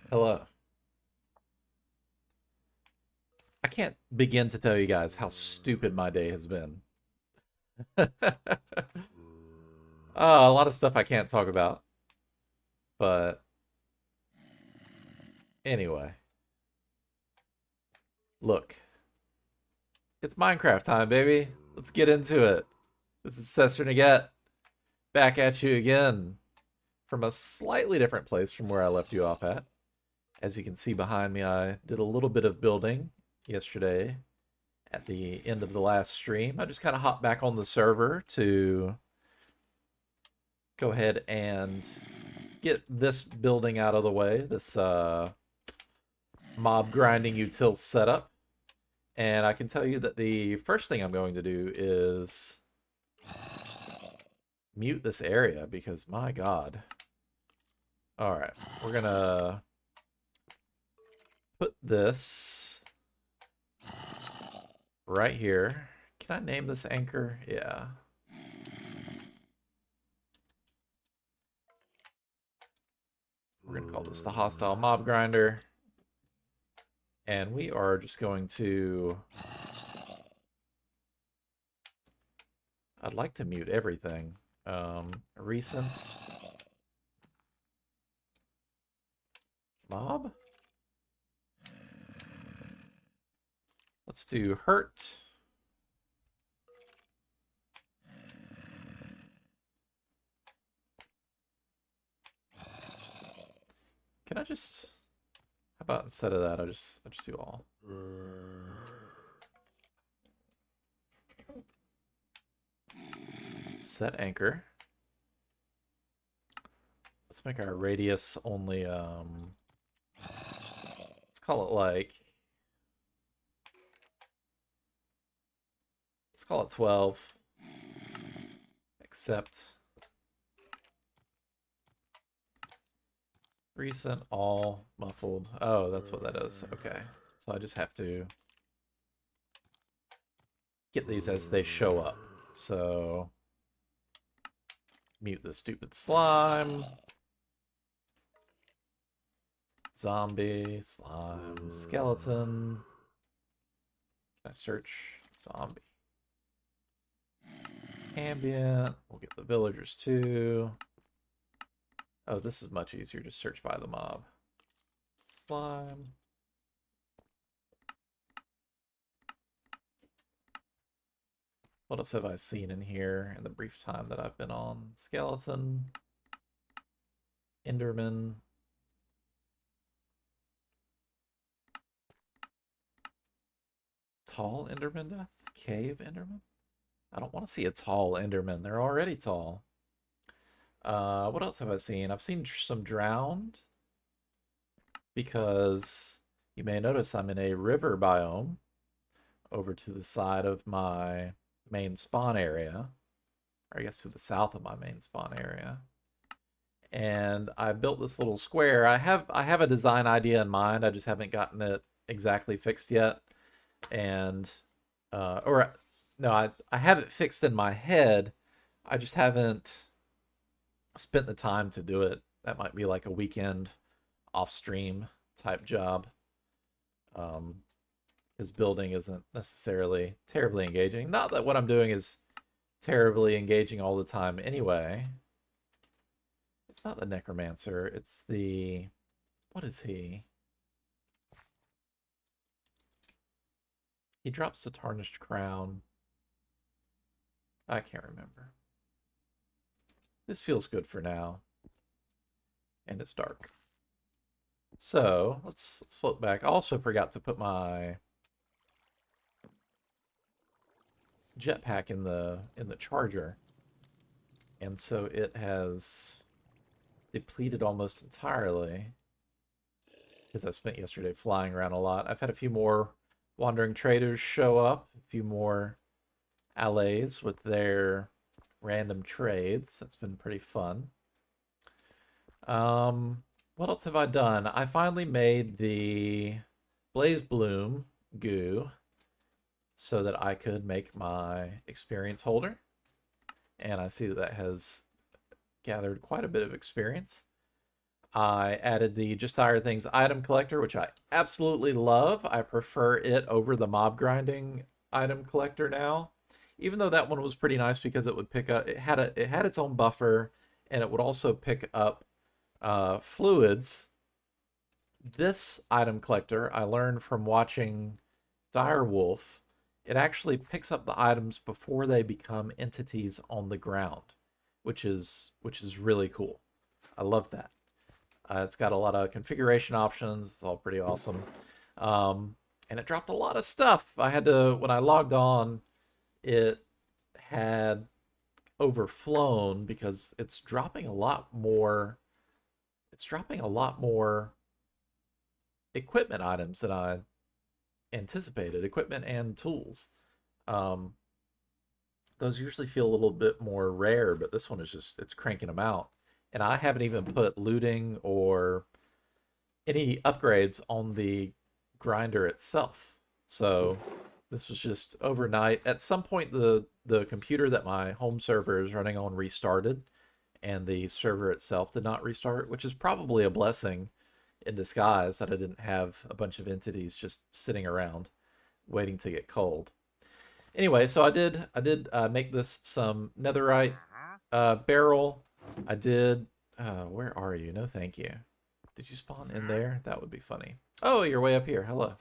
Hello. I can't begin to tell you guys how stupid my day has been. A lot of stuff I can't talk about, but anyway, look, it's Minecraft time, baby. Let's get into it. This is Cesar Naget, back at you again from a slightly different place from where I left you off at. As you can see behind me, I did a little bit of building yesterday at the end of the last stream. I just kind of hopped back on the server to go ahead and get this building out of the way, this mob grinding util setup. And I can tell you that the first thing I'm going to do is mute this area because my god. Alright, we're gonna put this right here. Can I name this anchor? Yeah. We're gonna call this the hostile mob grinder. And we are just going to... I'd like to mute everything. Recent mob. Let's do hurt. Can I just... How about instead of that, I just do all. Set anchor. Let's make our radius only, let's call it like, let's call it 12. Except recent, all, muffled. Oh, that's what that is. Okay. So I just have to get these as they show up. So mute the stupid slime. Zombie, slime, skeleton. Can I search zombie? Ambient. We'll get the villagers too. Oh, this is much easier. Just search by the mob. Slime. What else have I seen in here in the brief time that I've been on? Skeleton. Enderman. Tall Enderman death? Cave Enderman? I don't want to see a tall Enderman. They're already tall. What else have I seen? I've seen some drowned. Because you may notice I'm in a river biome over to the side of my main spawn area. Or I guess to the south of my main spawn area. And I built this little square. I have a design idea in mind. I just haven't gotten it exactly fixed yet. And or no, I have it fixed in my head. I just haven't spent the time to do it. That might be like a weekend off stream type job. Because building isn't necessarily terribly engaging. Not that what I'm doing is terribly engaging all the time anyway. It's not the necromancer, it's the... What is he? He drops the tarnished crown. I can't remember. This feels good for now. And it's dark. So, let's float back. I also forgot to put my jetpack in the charger. And so it has depleted almost entirely. Because I spent yesterday flying around a lot. I've had a few more wandering traders show up, a few more allays with their random trades. That's been pretty fun. What else have I done? I finally made the Blaze Bloom goo so that I could make my experience holder. And I see that has gathered quite a bit of experience. I added the Just Hire Things item collector, which I absolutely love. I prefer it over the mob grinding item collector now. Even though that one was pretty nice because it would pick up, it had its own buffer, and it would also pick up fluids. This item collector I learned from watching Direwolf. It actually picks up the items before they become entities on the ground, which is really cool. I love that. It's got a lot of configuration options. It's all pretty awesome. And it dropped a lot of stuff. I had to, when I logged on, it had overflown because it's dropping a lot more. It's dropping a lot more equipment items than I anticipated, equipment and tools. Um, those usually feel a little bit more rare, but this one is just, it's cranking them out. And I haven't even put looting or any upgrades on the grinder itself. So this was just overnight. At some point, the computer that my home server is running on restarted, and the server itself did not restart, which is probably a blessing in disguise that I didn't have a bunch of entities just sitting around waiting to get cold. Anyway, so I did make this some netherite barrel. I did. Where are you? No, thank you. Did you spawn in there? That would be funny. Oh, you're way up here. Hello.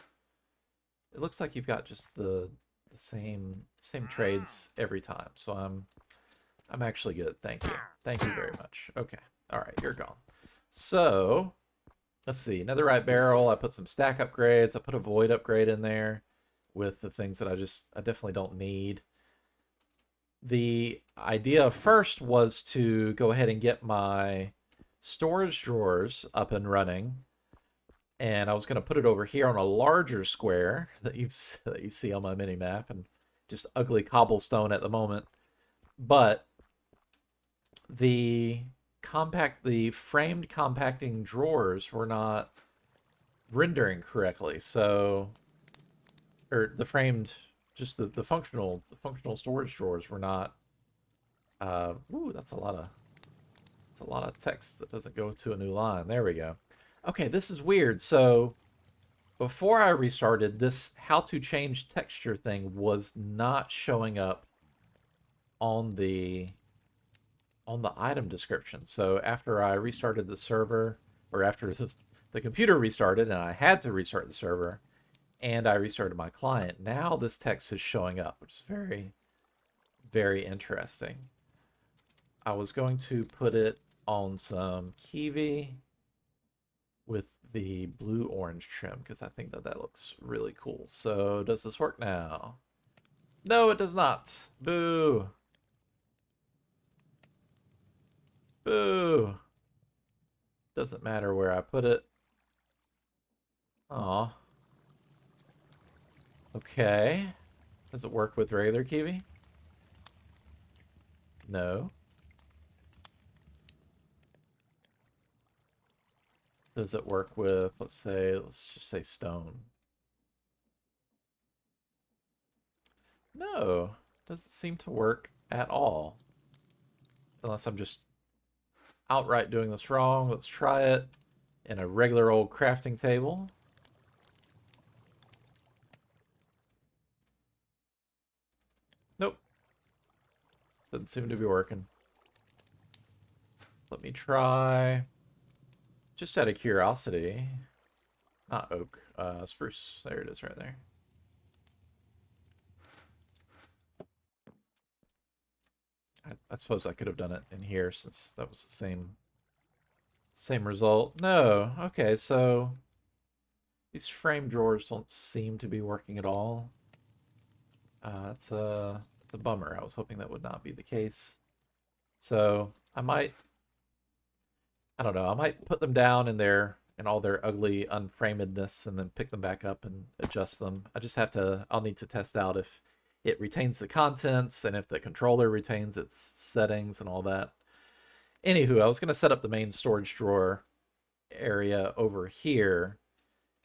It looks like you've got just the same trades every time. So I'm actually good. Thank you. Thank you very much. Okay. All right, you're gone. So let's see. Netherite barrel. I put some stack upgrades. I put a void upgrade in there with the things that I definitely don't need. The idea first was to go ahead and get my storage drawers up and running, and I was going to put it over here on a larger square that you see on my mini map, and just ugly cobblestone at the moment. But the framed compacting drawers were not rendering correctly, so or the framed, just the functional storage drawers were not. Ooh, that's a lot of text that doesn't go to a new line. There we go. Okay, this is weird. So before I restarted, this how to change texture thing was not showing up on the item description. So after I restarted the server, or after the computer restarted and I had to restart the server, and I restarted my client, now this text is showing up, which is very, very interesting. I was going to put it on some kiwi with the blue-orange trim because I think that that looks really cool. So does this work now? No, it does not. Boo. Boo. Doesn't matter where I put it. Aw. Okay. Does it work with regular kiwi? No. Does it work with, let's just say stone? No. Doesn't seem to work at all. Unless I'm just outright doing this wrong. Let's try it in a regular old crafting table. Nope. Doesn't seem to be working. Let me try, just out of curiosity, not oak, spruce. There it is right there. I suppose I could have done it in here since that was the same result. No. Okay, so these frame drawers don't seem to be working at all. It's a bummer. I was hoping that would not be the case. So I don't know, I might put them down in all their ugly unframedness and then pick them back up and adjust them. I'll need to test out if it retains the contents and if the controller retains its settings and all that. Anywho, I was going to set up the main storage drawer area over here,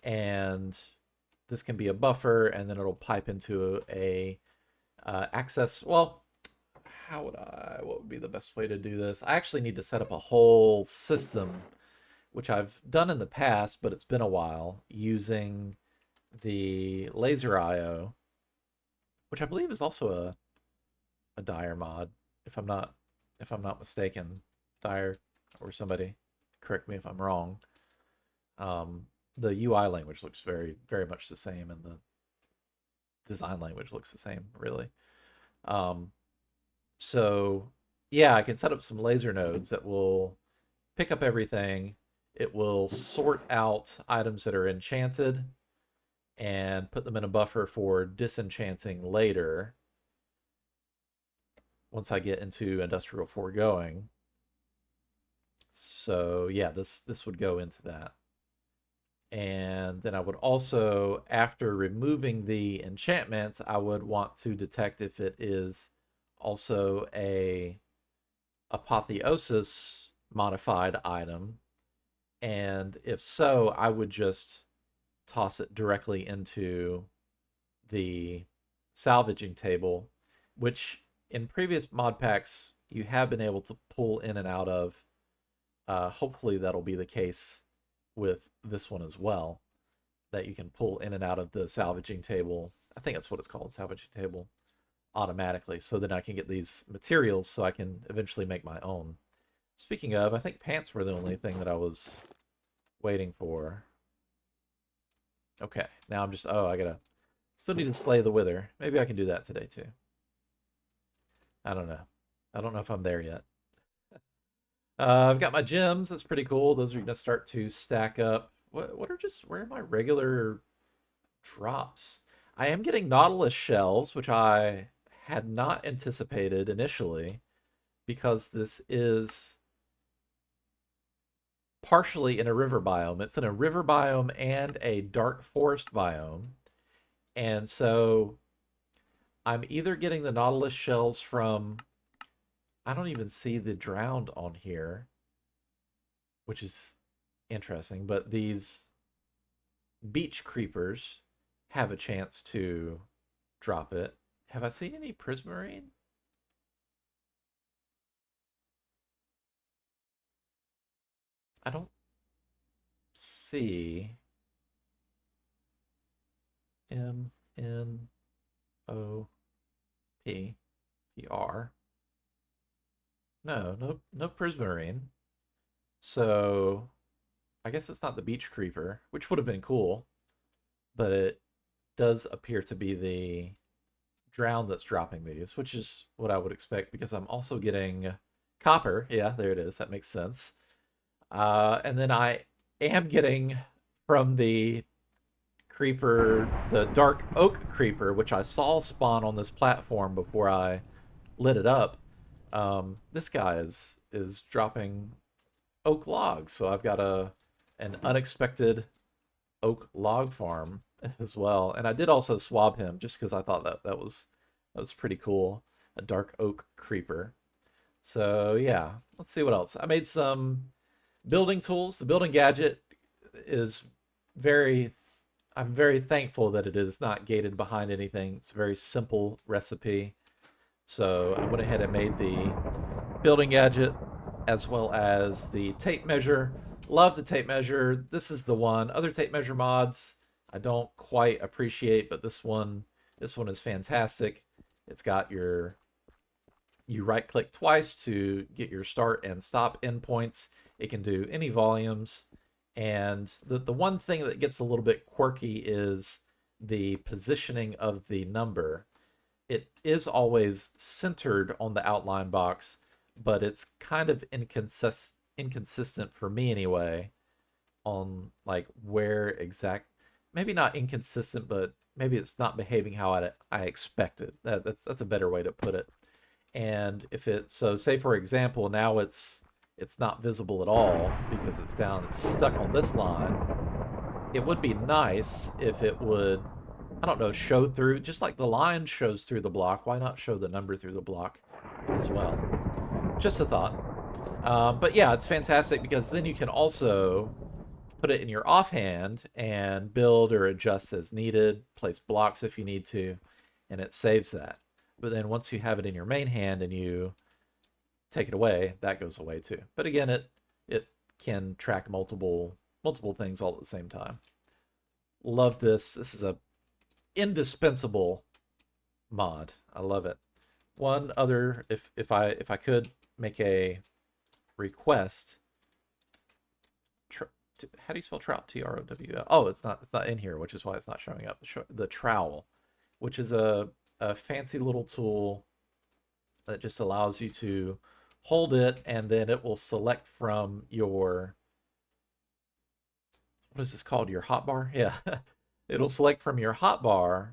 and this can be a buffer, and then it'll pipe into a access. Well, what would be the best way to do this? I actually need to set up a whole system which I've done in the past, but it's been a while, using the laser IO, which I believe is also a Dire mod, if I'm not mistaken. Dire or somebody correct me if I'm wrong. The UI language looks very, very much the same, and the design language looks the same, really. Um, so yeah, I can set up some laser nodes that will pick up everything. It will sort out items that are enchanted and put them in a buffer for disenchanting later once I get into Industrial 4 going. So yeah, this would go into that. And then I would also, after removing the enchantment, I would want to detect if it is also a apotheosis modified item. And if so, I would just toss it directly into the salvaging table, which in previous mod packs you have been able to pull in and out of. Hopefully that'll be the case with this one as well, that you can pull in and out of the salvaging table. I think that's what it's called, salvaging table, automatically. So then I can get these materials so I can eventually make my own. Speaking of, I think pants were the only thing that I was waiting for. Okay, now I'm just, oh, I gotta, still need to slay the wither. Maybe I can do that today too. I don't know. I don't know if I'm there yet. I've got my gems. That's pretty cool. Those are gonna start to stack up. Where are my regular drops? I am getting Nautilus shells, which I had not anticipated initially, because this is partially in a river biome. It's in a river biome and a dark forest biome. And so I'm either getting the Nautilus shells from, I don't even see the drowned on here, which is interesting, but these beach creepers have a chance to drop it. Have I seen any prismarine? I don't see MNOPPR. No prismarine. So I guess it's not the beach creeper, which would have been cool, but it does appear to be the drown that's dropping these, which is what I would expect because I'm also getting copper. Yeah, there it is. That makes sense. And then I am getting from the creeper, the dark oak creeper, which I saw spawn on this platform before I lit it up. This guy is dropping oak logs, so I've got an unexpected oak log farm as well. And I did also swab him just because I thought that was pretty cool. A dark oak creeper. So yeah, let's see what else. I made some building tools. The building gadget is very, I'm very thankful that it is not gated behind anything. It's a very simple recipe. So I went ahead and made the building gadget as well as the tape measure. Love the tape measure. This is the one. Other tape measure mods I don't quite appreciate, but this one is fantastic. It's got you right click twice to get your start and stop endpoints. It can do any volumes. And the one thing that gets a little bit quirky is the positioning of the number. It is always centered on the outline box, but it's kind of inconsistent for me anyway on like where maybe not inconsistent, but maybe it's not behaving how I expected. That's a better way to put it. And if so say for example, now it's not visible at all because it's stuck on this line. It would be nice if it would, I don't know, show through, just like the line shows through the block. Why not show the number through the block as well? Just a thought. But yeah, it's fantastic because then you can also put it in your offhand and build or adjust as needed, place blocks if you need to, and it saves that. But then once you have it in your main hand and you take it away, that goes away too. But again, it can track multiple things all at the same time. Love this. This is a indispensable mod. I love it. One other, if I could make a request. How do you spell trout? Trowl. Oh, it's not in here, which is why it's not showing up. The trowel, which is a fancy little tool that just allows you to hold it, and then it will select from your, what is this called? Your hotbar? Yeah. It'll select from your hotbar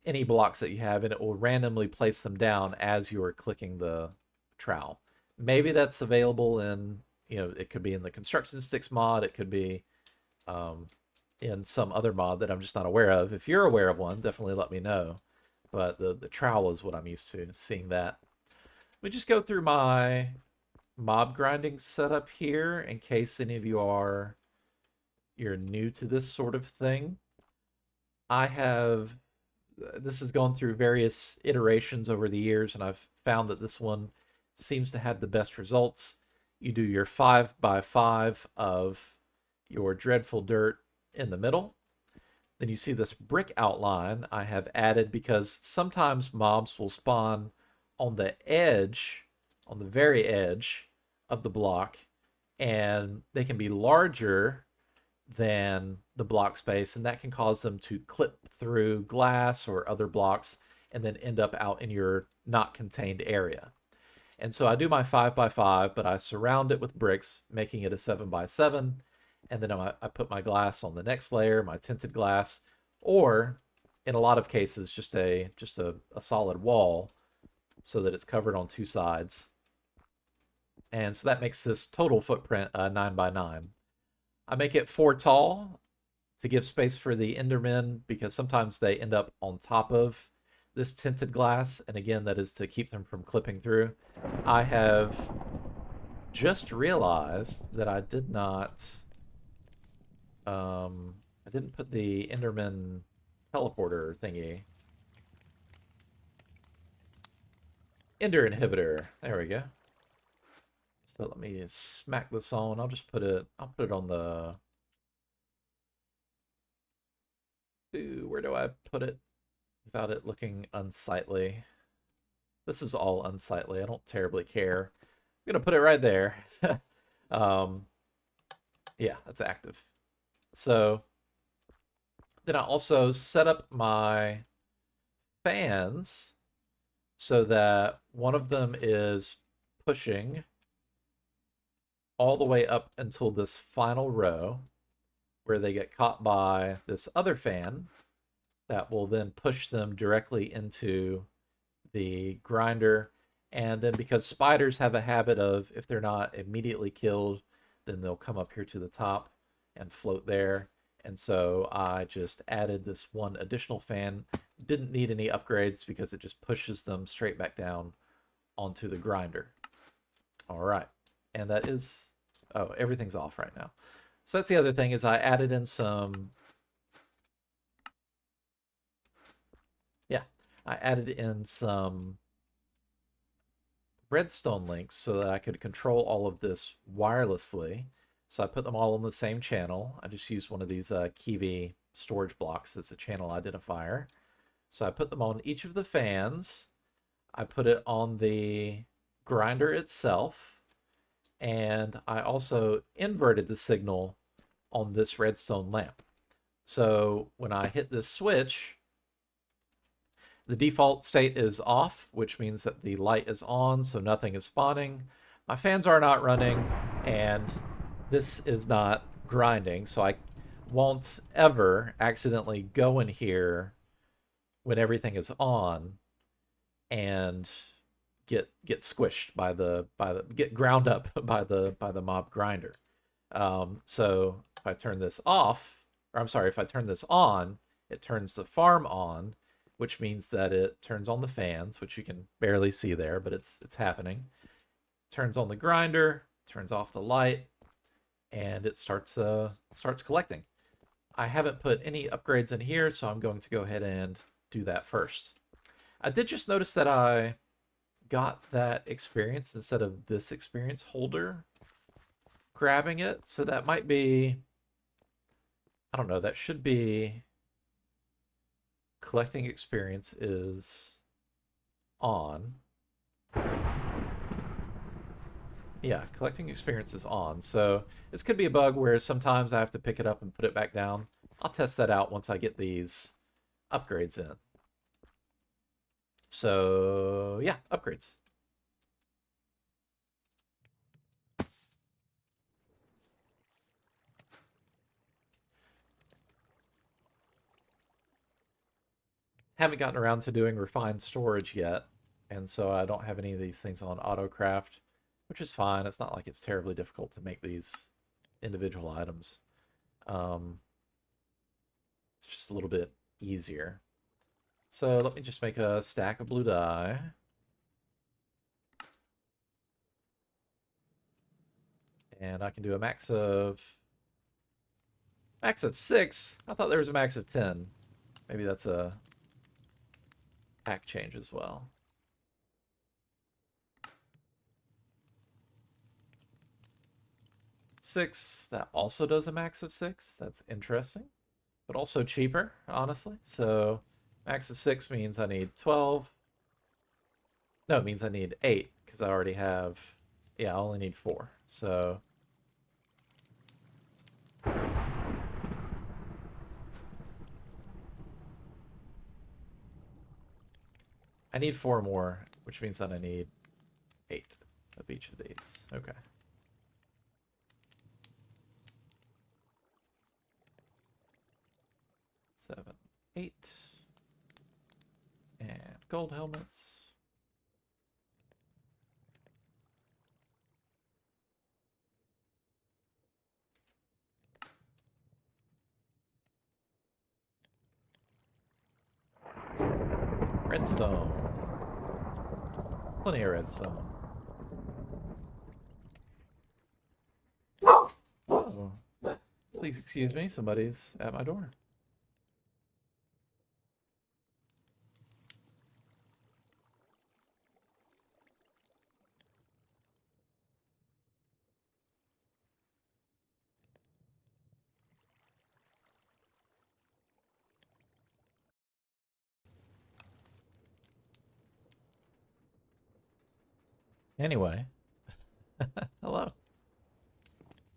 any blocks that you have, and it will randomly place them down as you are clicking the trowel. Maybe that's available in, it could be in the construction sticks mod. It could be in some other mod that I'm just not aware of. If you're aware of one, definitely let me know. But the trowel is what I'm used to, seeing that. Let me just go through my mob grinding setup here in case any of you're new to this sort of thing. This has gone through various iterations over the years, and I've found that this one seems to have the best results. You do your 5x5 of your dreadful dirt in the middle. Then you see this brick outline I have added because sometimes mobs will spawn on the edge, on the very edge of the block, and they can be larger than the block space, and that can cause them to clip through glass or other blocks and then end up out in your not contained area. And so I do my 5x5, but I surround it with bricks, making it a 7x7, and then I put my glass on the next layer, my tinted glass, or in a lot of cases just a solid wall so that it's covered on two sides. And so that makes this total footprint 9x9. I make it 4 tall to give space for the Endermen because sometimes they end up on top of this tinted glass, and again, that is to keep them from clipping through. I have just realized that I didn't put the Enderman teleporter thingy. Ender inhibitor. There we go. So let me smack this on. I'll put it on the, ooh, where do I put it without it looking unsightly? This is all unsightly. I don't terribly care. I'm gonna put it right there. Yeah, that's active. So then I also set up my fans so that one of them is pushing all the way up until this final row where they get caught by this other fan that will then push them directly into the grinder. And then because spiders have a habit of, if they're not immediately killed, then they'll come up here to the top and float there. And so I just added this one additional fan. Didn't need any upgrades because it just pushes them straight back down onto the grinder. All right. And that is, oh, everything's off right now. So that's the other thing, is I added in some, I added in some redstone links so that I could control all of this wirelessly. So I put them all on the same channel. I just used one of these Kiwi storage blocks as a channel identifier. So I put them on each of the fans. I put it on the grinder itself. And I also inverted the signal on this redstone lamp. So when I hit this switch, the default state is off, which means that the light is on, so nothing is spawning. My fans are not running, and this is not grinding, so I won't ever accidentally go in here when everything is on and get squished by the get ground up by the mob grinder. So if I turn this off, or I'm sorry, if I turn this on, it turns the farm on, which means that it turns on the fans, which you can barely see there, but it's happening. Turns on the grinder, turns off the light, and it starts collecting. I haven't put any upgrades in here, so I'm going to go ahead and do that first. I did just notice that I got that experience instead of this experience holder grabbing it, so that might be, I don't know, that should be collecting experience is on. Yeah, collecting experience is on. So this could be a bug where sometimes I have to pick it up and put it back down. I'll test that out once I get these upgrades in. So yeah, upgrades. Haven't gotten around to doing refined storage yet, and so I don't have any of these things on autocraft, which is fine. It's not like it's terribly difficult to make these individual items. Um, it's just a little bit easier. So let me just make a stack of blue dye. And I can do a max of 6. I thought there was a max of 10. Maybe that's a pack change as well. Six, that also does a max of 6. That's interesting, but also cheaper, honestly. So max of 6 means I need 12. No, it means I need 8 because I already have, yeah, I only need 4. So I need 4 more, which means that I need 8 of each of these. Okay. Seven, 8. And gold helmets. Redstone. Plenty of redstone. Oh, please excuse me, somebody's at my door. Anyway, hello.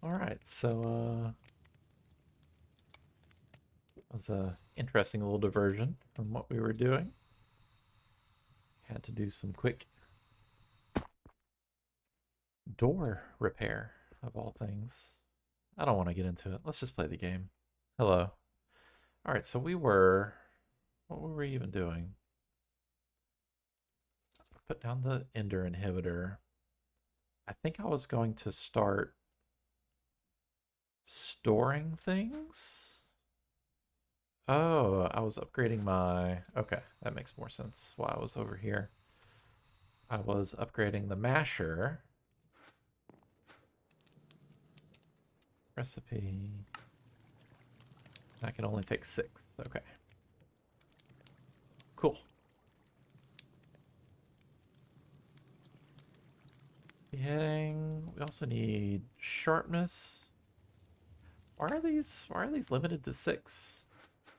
All right, so that was a interesting little diversion from what we were doing. Had to do some quick door repair of all things. I don't want to get into it. Let's just play the game. Hello. All right, so what were we even doing? Put down the ender inhibitor. I think I was going to start storing things. Oh, I was upgrading my... Okay, that makes more sense why I was over here. I was upgrading the masher. Recipe. I can only take 6. Okay. Cool. Beheading. We also need sharpness. Why are these limited to 6? I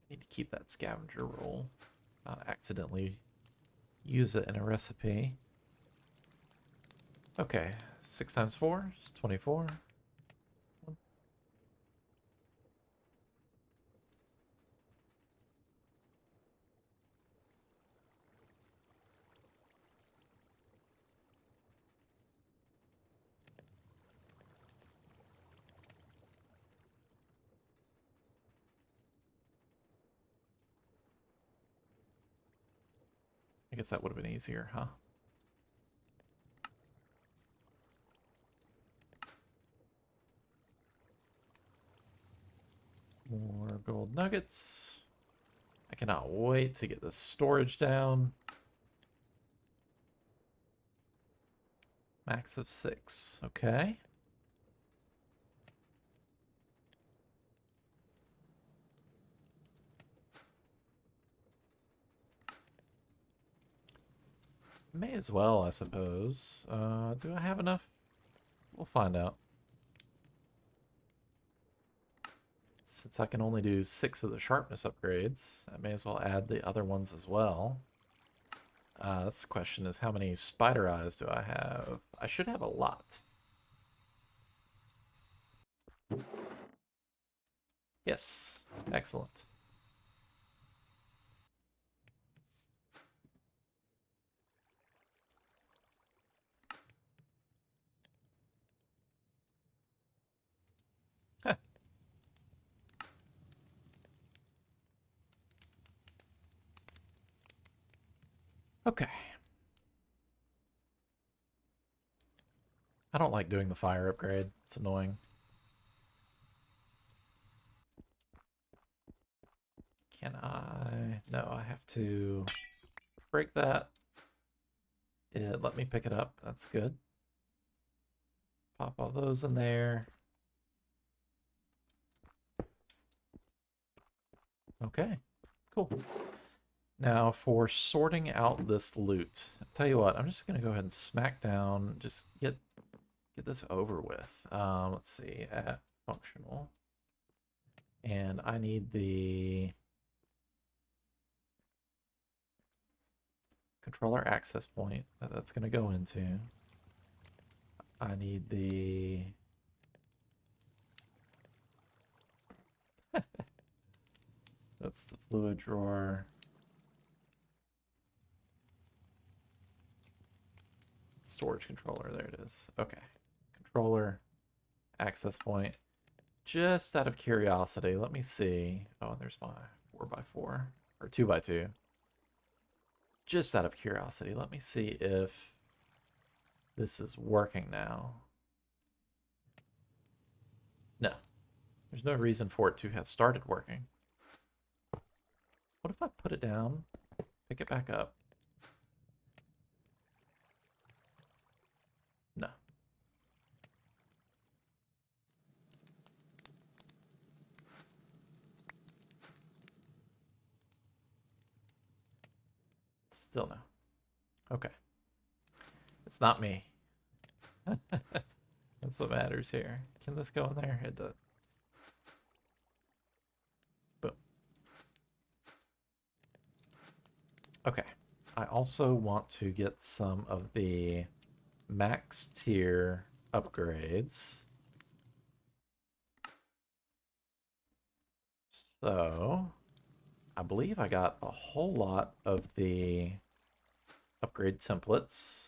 need to keep that scavenger roll. Not accidentally use it in a recipe. Okay, 6 times 4 is 24. I guess that would have been easier, huh? More gold nuggets. I cannot wait to get the storage down. Max of 6. Okay. May as well, I suppose. Do I have enough? We'll find out. since I can only do 6 of the sharpness upgrades, I may as well add the other ones as well. That's the question, is how many spider eyes do I have? I should have a lot. Yes, excellent. Heh. Okay. I don't like doing the fire upgrade. It's annoying. Can I? No, I have to break that. It let me pick it up. That's good. Pop all those in there. Okay, cool. Now for sorting out this loot, I'll tell you what, I'm just gonna go ahead and smack down, just get this over with. Let's see, at functional. And I need the controller access point that that's gonna go into. I need the that's the fluid drawer. Storage controller, there it is. Okay. Controller, access point. Just out of curiosity, let me see. Oh, there's my 4x4 or 2x2. Just out of curiosity, let me see if this is working now. No, there's no reason for it to have started working. What if I put it down, pick it back up? No. Still no. Okay. It's not me. That's what matters here. Can this go in there? It does. Boom. Okay. I also want to get some of the max tier upgrades. So, I believe I got a whole lot of the upgrade templates.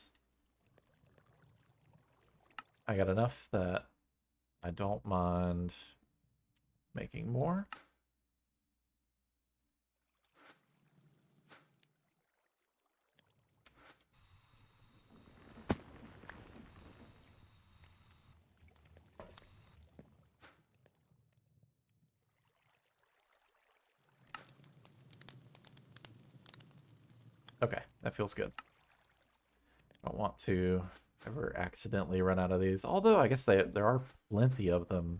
I got enough that I don't mind making more. Okay, that feels good. I don't want to ever accidentally run out of these. Although I guess there are plenty of them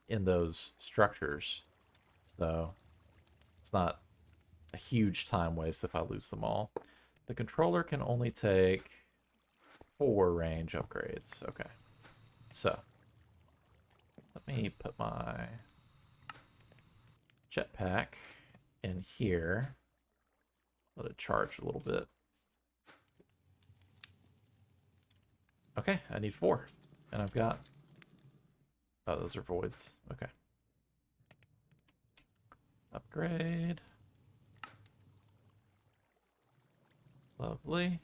in those structures. So it's not a huge time waste if I lose them all. The controller can only take 4 range upgrades. Okay. So let me put my jetpack in here. Let it charge a little bit. Okay, I need 4. And I've got... Oh, those are voids. Okay. Upgrade. Lovely.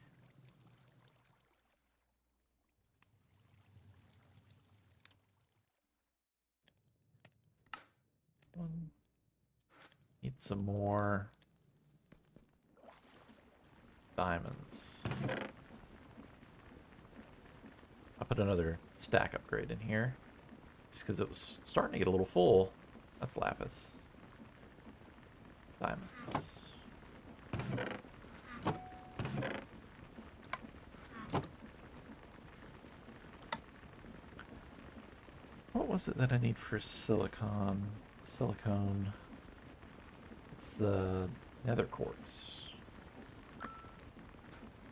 Need some more diamonds. I'll put another stack upgrade in here. Just because it was starting to get a little full. That's lapis. Diamonds. What was it that I need for silicon? Silicone. It's the nether quartz.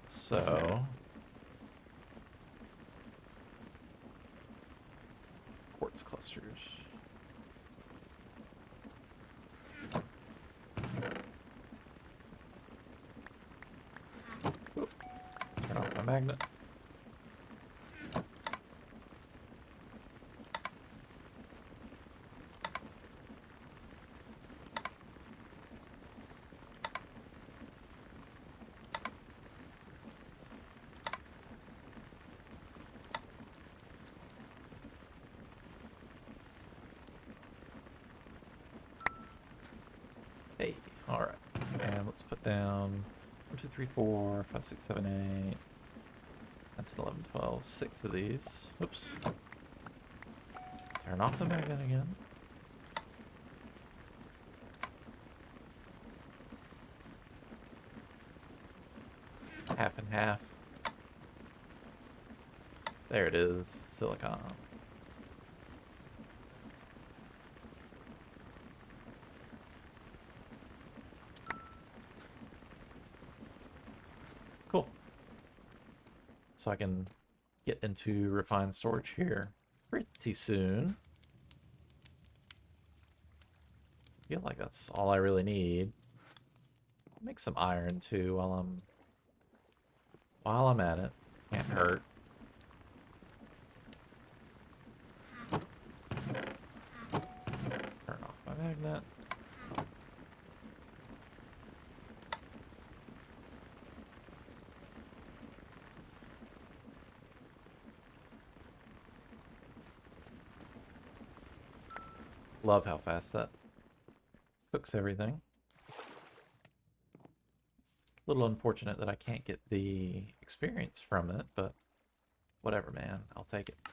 So... quartz clusters. magnet. Hey, all right. And let's put down 1, 2, 3, 4, 5, 6, 7, 8, 9, 10, 11, 12, 6 of these. Oops. Turn off the magnet again. Half and half. There it is, silicon. Cool. So I can get into refined storage here pretty soon. I feel like that's all I really need. Make some iron too while I'm at it. Can't hurt. Turn off my magnet. Love how fast that cooks everything. A little unfortunate that I can't get the experience from it, but whatever, man. I'll take it. I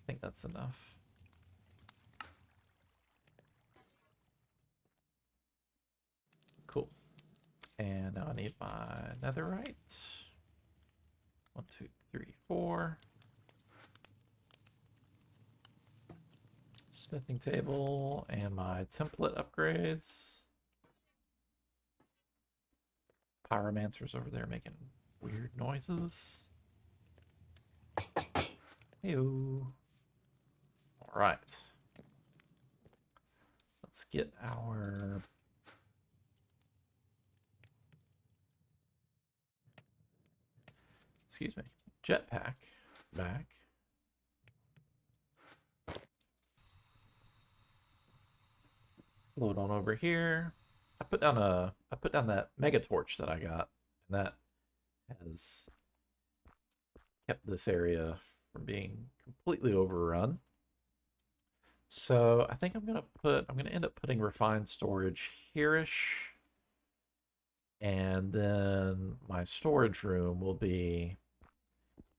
think that's enough. Cool. And now I need my netherite. 1, 2, 3, 4. Smithing table and my template upgrades. Pyromancer's over there making weird noises. Heyo. All right. Let's get our jetpack back. Load on over here. I put down that mega torch that I got, and that has kept this area from being completely overrun. So I think I'm gonna end up putting refined storage here-ish, and then my storage room will be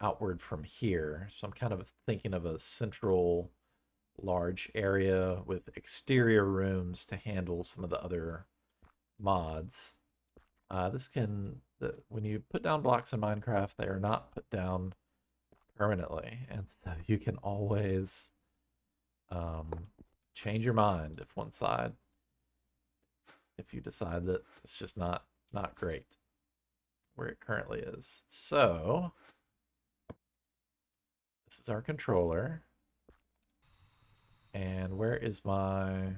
outward from here. So I'm kind of thinking of a central large area with exterior rooms to handle some of the other mods. When you put down blocks in Minecraft, they are not put down permanently, and so you can always change your mind if you decide that it's just not great where it currently is. So this is our controller. And where is my...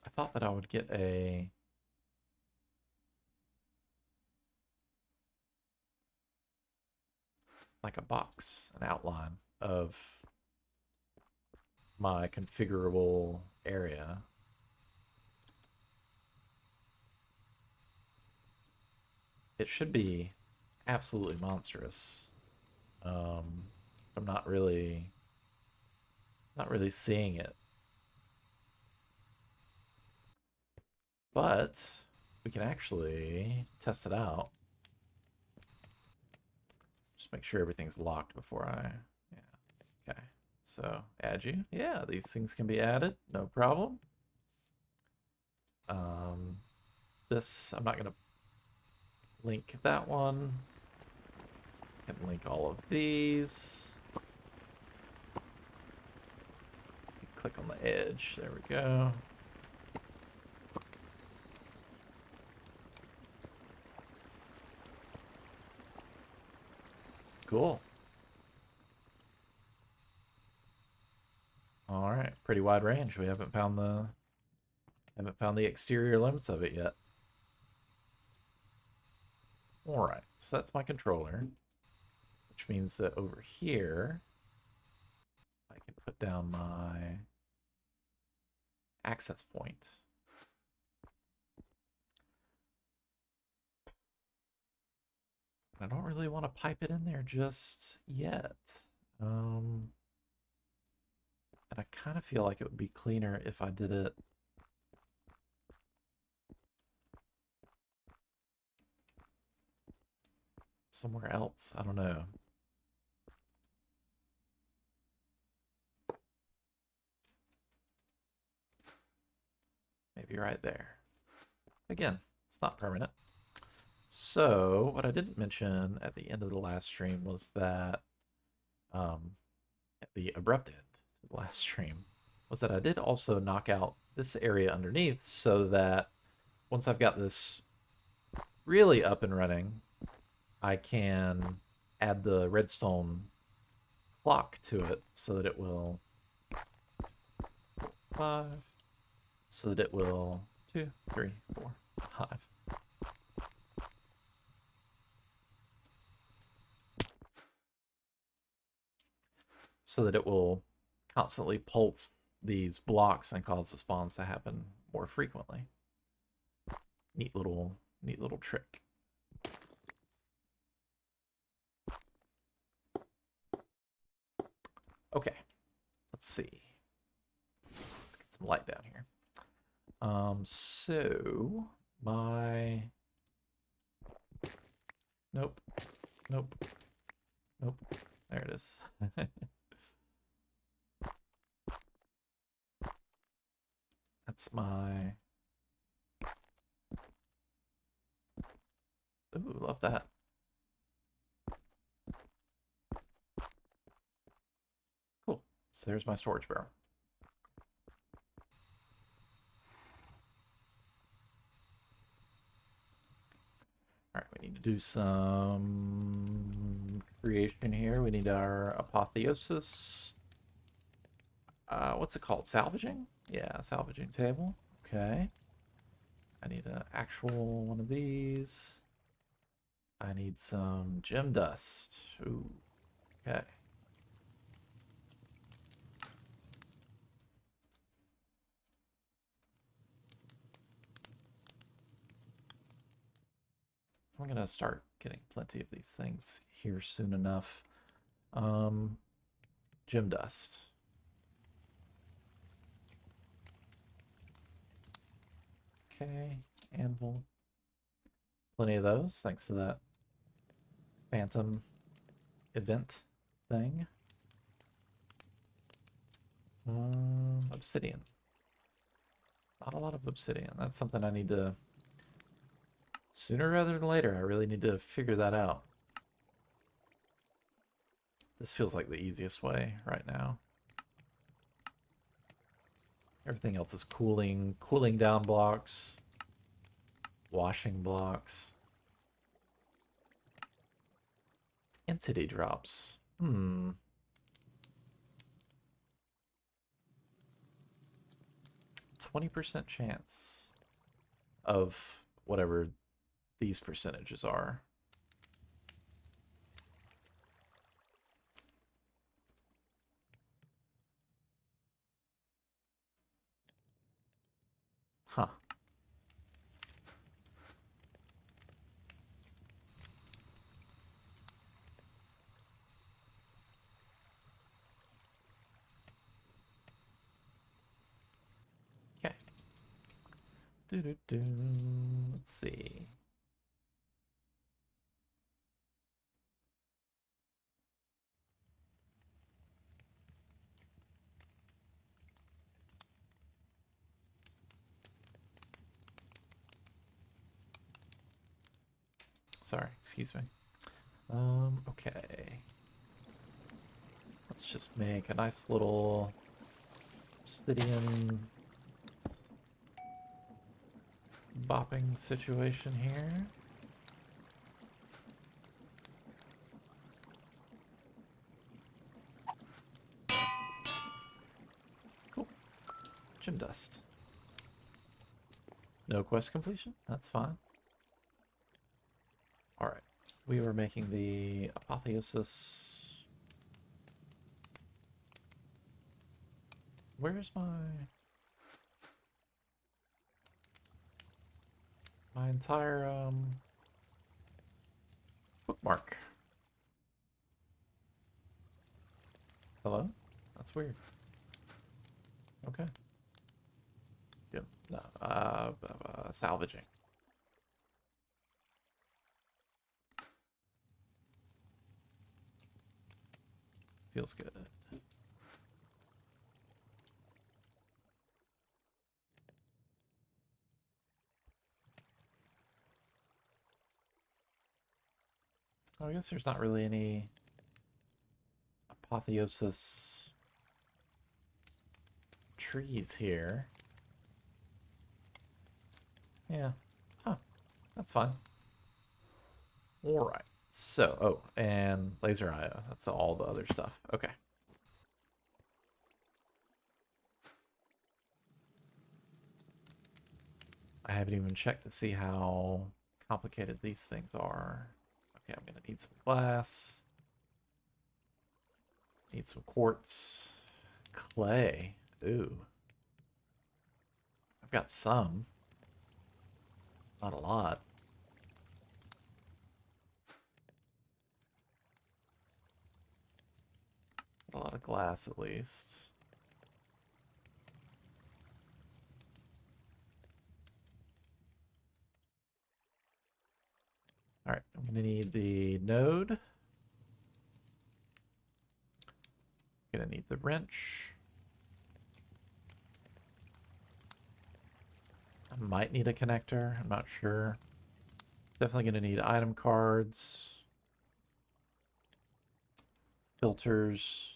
I thought that I would get a... like a box, an outline of my configurable area. It should be absolutely monstrous. I'm not really seeing it. But we can actually test it out. Just make sure everything's locked before yeah. Okay. So add you. Yeah, these things can be added, no problem. I'm not gonna link that one. I can link all of these. Click on the edge. There we go. Cool. All right, pretty wide range. We haven't found the exterior limits of it yet. All right, so that's my controller, which means that over here I can put down my access point. I don't really want to pipe it in there just yet. And I kind of feel like it would be cleaner if I did it somewhere else. I don't know. Maybe right there. Again, it's not permanent. So, what I didn't mention at the end of the last stream was that, at the abrupt end of the last stream, was that I did also knock out this area underneath so that once I've got this really up and running, I can add the redstone clock to it so that it will 5, so that it will 2, 3, 4, 5. So that it will constantly pulse these blocks and cause the spawns to happen more frequently. Neat little trick. Okay, let's see. Let's get some light down here. So my nope. There it is. That's my. Ooh, love that. Cool. So there's my storage barrel. All right, we need to do some creation here. We need our apotheosis. What's it called? Salvaging? Yeah, salvaging table. Okay. I need an actual one of these. I need some gem dust. Ooh. Okay. I'm gonna start getting plenty of these things here soon enough. Gem dust. Okay, anvil. Plenty of those, thanks to that phantom event thing. Obsidian. Not a lot of obsidian. That's something I need to, sooner rather than later, I really need to figure that out. This feels like the easiest way right now. Everything else is cooling down blocks, washing blocks. Entity drops. 20% chance of whatever these percentages are. Huh. Okay. Let's see. Sorry, excuse me. Okay. Let's just make a nice little obsidian bopping situation here. Gem dust. No quest completion? That's fine. Alright. We were making the apotheosis. Where's my entire bookmark? Hello? That's weird. Okay. Yep. No. Salvaging. Feels good. Oh, I guess there's not really any apotheosis trees here. Yeah. Huh. That's fine. Alright. So, oh, and laser IO. That's all the other stuff. Okay. I haven't even checked to see how complicated these things are. Okay, I'm gonna need some glass. Need some quartz. Clay. Ooh. I've got some. Not a lot. A lot of glass, at least. Alright, I'm gonna need the node. Gonna need the wrench. I might need a connector. I'm not sure. Definitely gonna need item cards. Filters.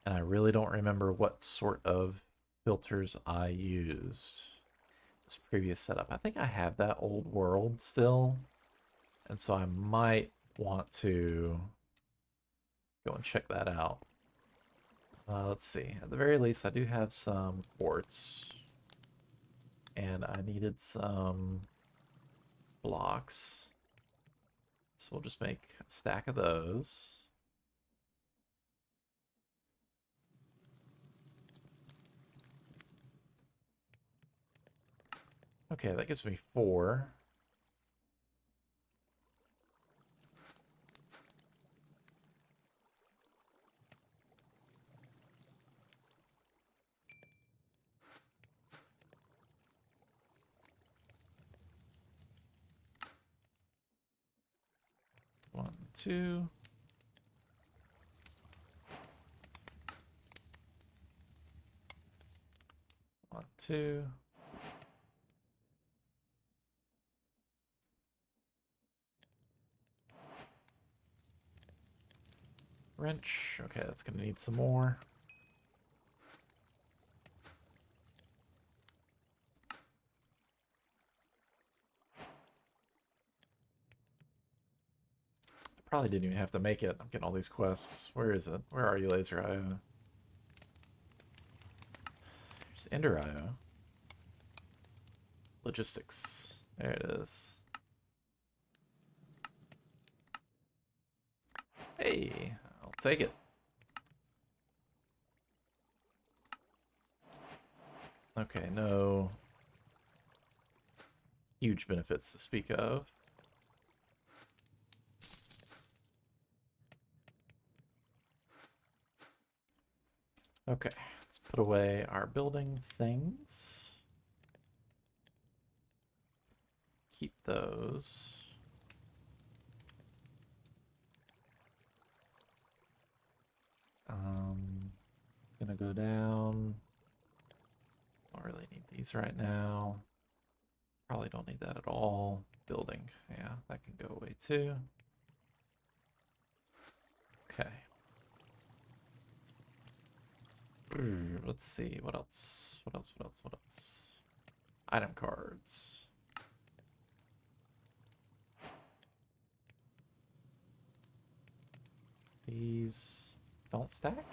And I really don't remember what sort of filters I used this previous setup. I think I have that old world still. And so I might want to go and check that out. Let's see. At the very least, I do have some quartz. And I needed some blocks. So we'll just make a stack of those. Okay, that gives me 4. One, two. One, two. Wrench. Okay, that's gonna need some more. I probably didn't even have to make it. I'm getting all these quests. Where is it? Where are you, Laser IO? There's Ender IO. Logistics. There it is. Hey, I'll take it. Okay, no huge benefits to speak of. Okay, let's put away our building things. Keep those. Gonna go down. Don't really need these right now. Probably don't need that at all. Building, yeah, that can go away too. Okay. Let's see, what else? What else? What else? What else? Item cards. These don't stack?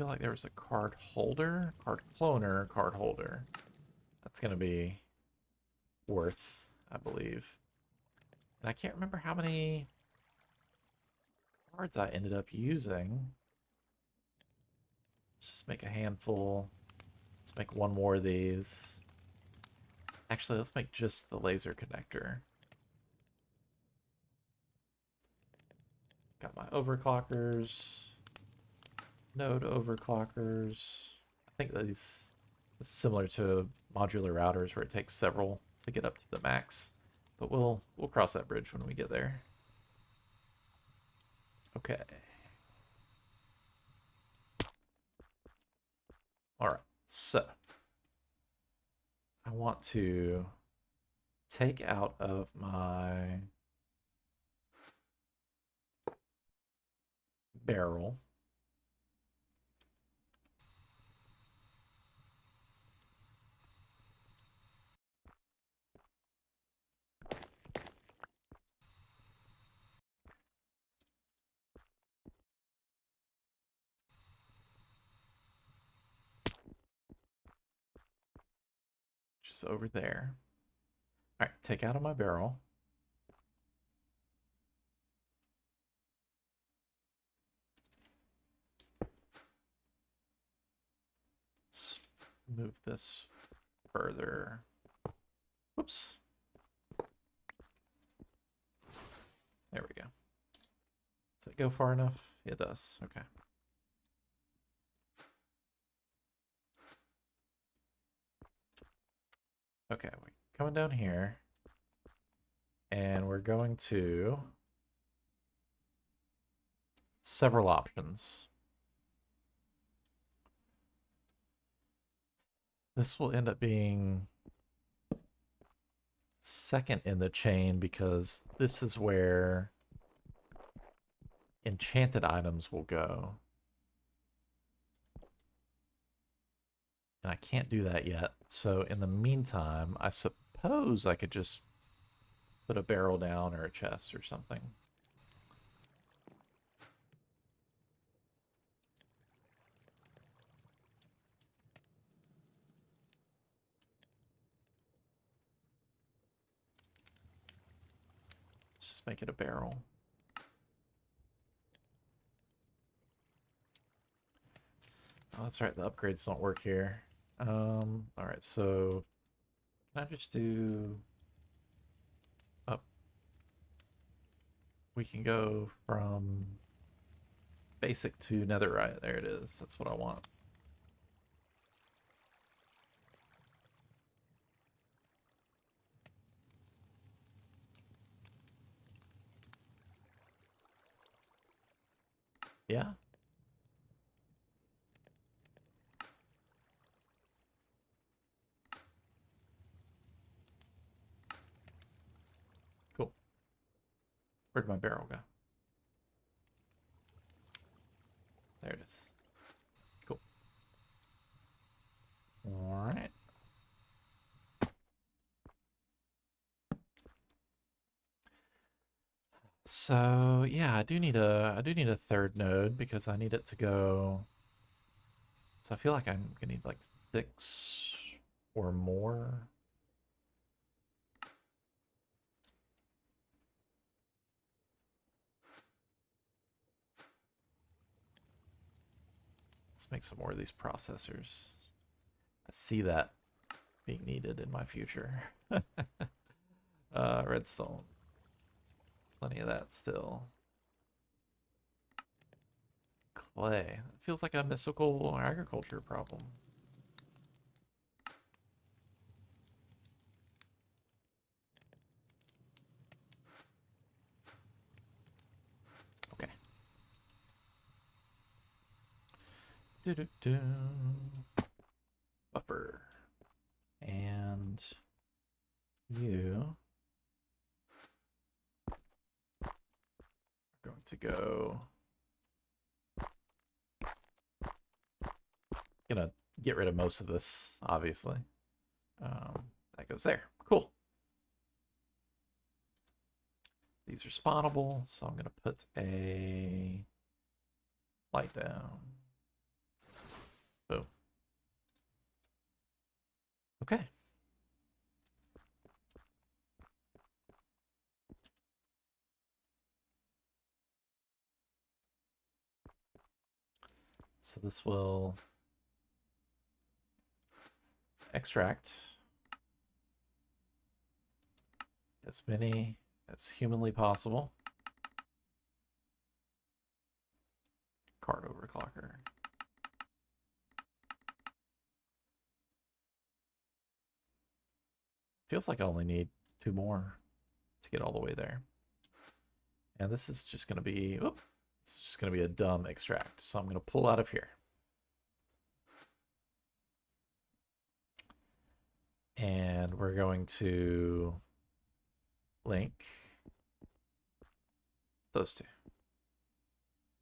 feel like there was a card holder, card cloner, card holder. That's going to be worth, I believe. And I can't remember how many cards I ended up using. Let's just make a handful. Let's make one more of these. Actually, let's make just the laser connector. Got my overclockers. Node overclockers. I think these is similar to modular routers where it takes several to get up to the max. But we'll cross that bridge when we get there. Okay. All right. So I want to take out of my barrel just over there. All right, take out of my barrel. Let's move this further. Whoops. There we go. Does it go far enough? It does. Okay. Okay, we're coming down here. And we're going to several options. This will end up being second in the chain because this is where enchanted items will go. And I can't do that yet. So in the meantime, I suppose I could just put a barrel down or a chest or something. Let's just make it a barrel. Oh, that's right, the upgrades don't work here. All right, so can I just do up? We can go from basic to netherite. There it is. That's what I want. Yeah. Cool. Where'd my barrel go? There it is. Cool. All right. So yeah, I do need a third node because I need it to go. So I feel like I'm gonna need like 6 or more. Let's make some more of these processors. I see that being needed in my future. Redstone. Plenty of that still. Clay. It feels like a mystical agriculture problem. Okay. Do-do-do. Buffer. And you are going to go. Gonna get rid of most of this, obviously. That goes there. Cool. These are spawnable, so I'm gonna put a light down. Boom. Okay. So this will extract as many as humanly possible. Card overclocker. Feels like I only need 2 more to get all the way there. And this is just going to be, it's just going to be a dumb extract. So I'm going to pull out of here. And we're going to link those two.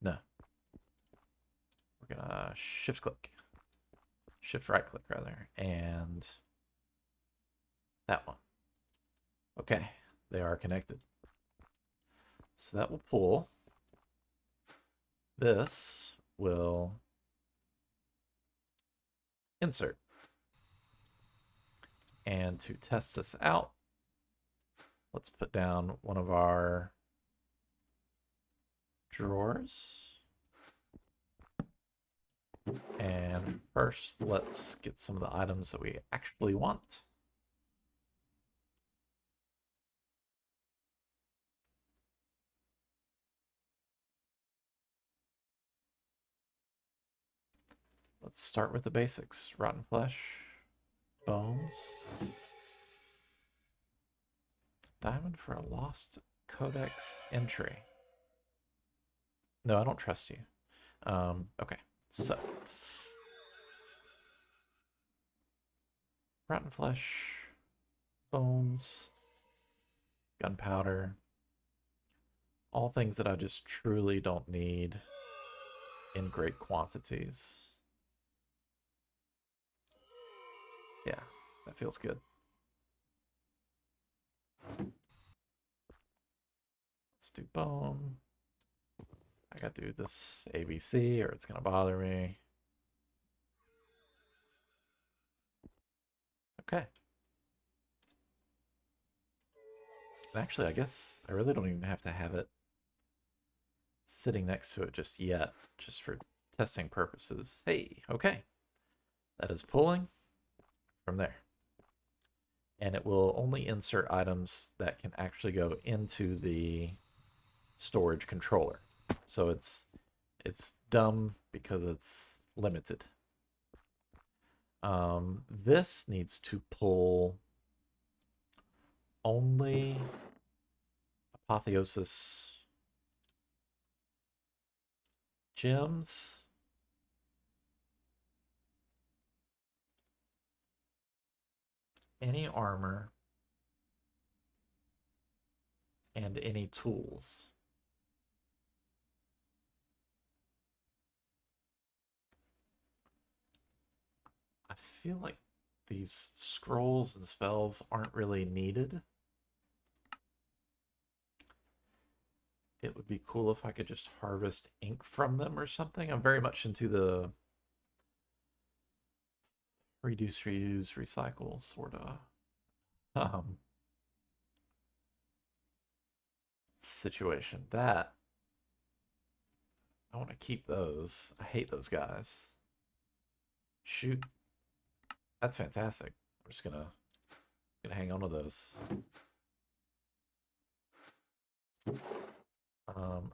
No. We're going to shift right click rather, and that one. Okay, they are connected. So that will pull. This will insert. And to test this out, let's put down one of our drawers. And first, let's get some of the items that we actually want. Let's start with the basics. Rotten flesh, bones, diamond for a lost codex entry. No, I don't trust you. Okay, so rotten flesh, bones, gunpowder, all things that I just truly don't need in great quantities. Yeah, that feels good. Let's do bone. I gotta do this ABC or it's gonna bother me. Okay. And actually, I guess I really don't even have to have it sitting next to it just yet, just for testing purposes. Hey, okay. That is pulling from there. And it will only insert items that can actually go into the storage controller. So it's dumb because it's limited. This needs to pull only apotheosis gems, any armor, and any tools. I feel like these scrolls and spells aren't really needed. It would be cool if I could just harvest ink from them or something. I'm very much into the reduce, reuse, recycle sort of situation. That I want to keep those. I hate those guys. Shoot. That's fantastic. I'm just gonna hang on to those.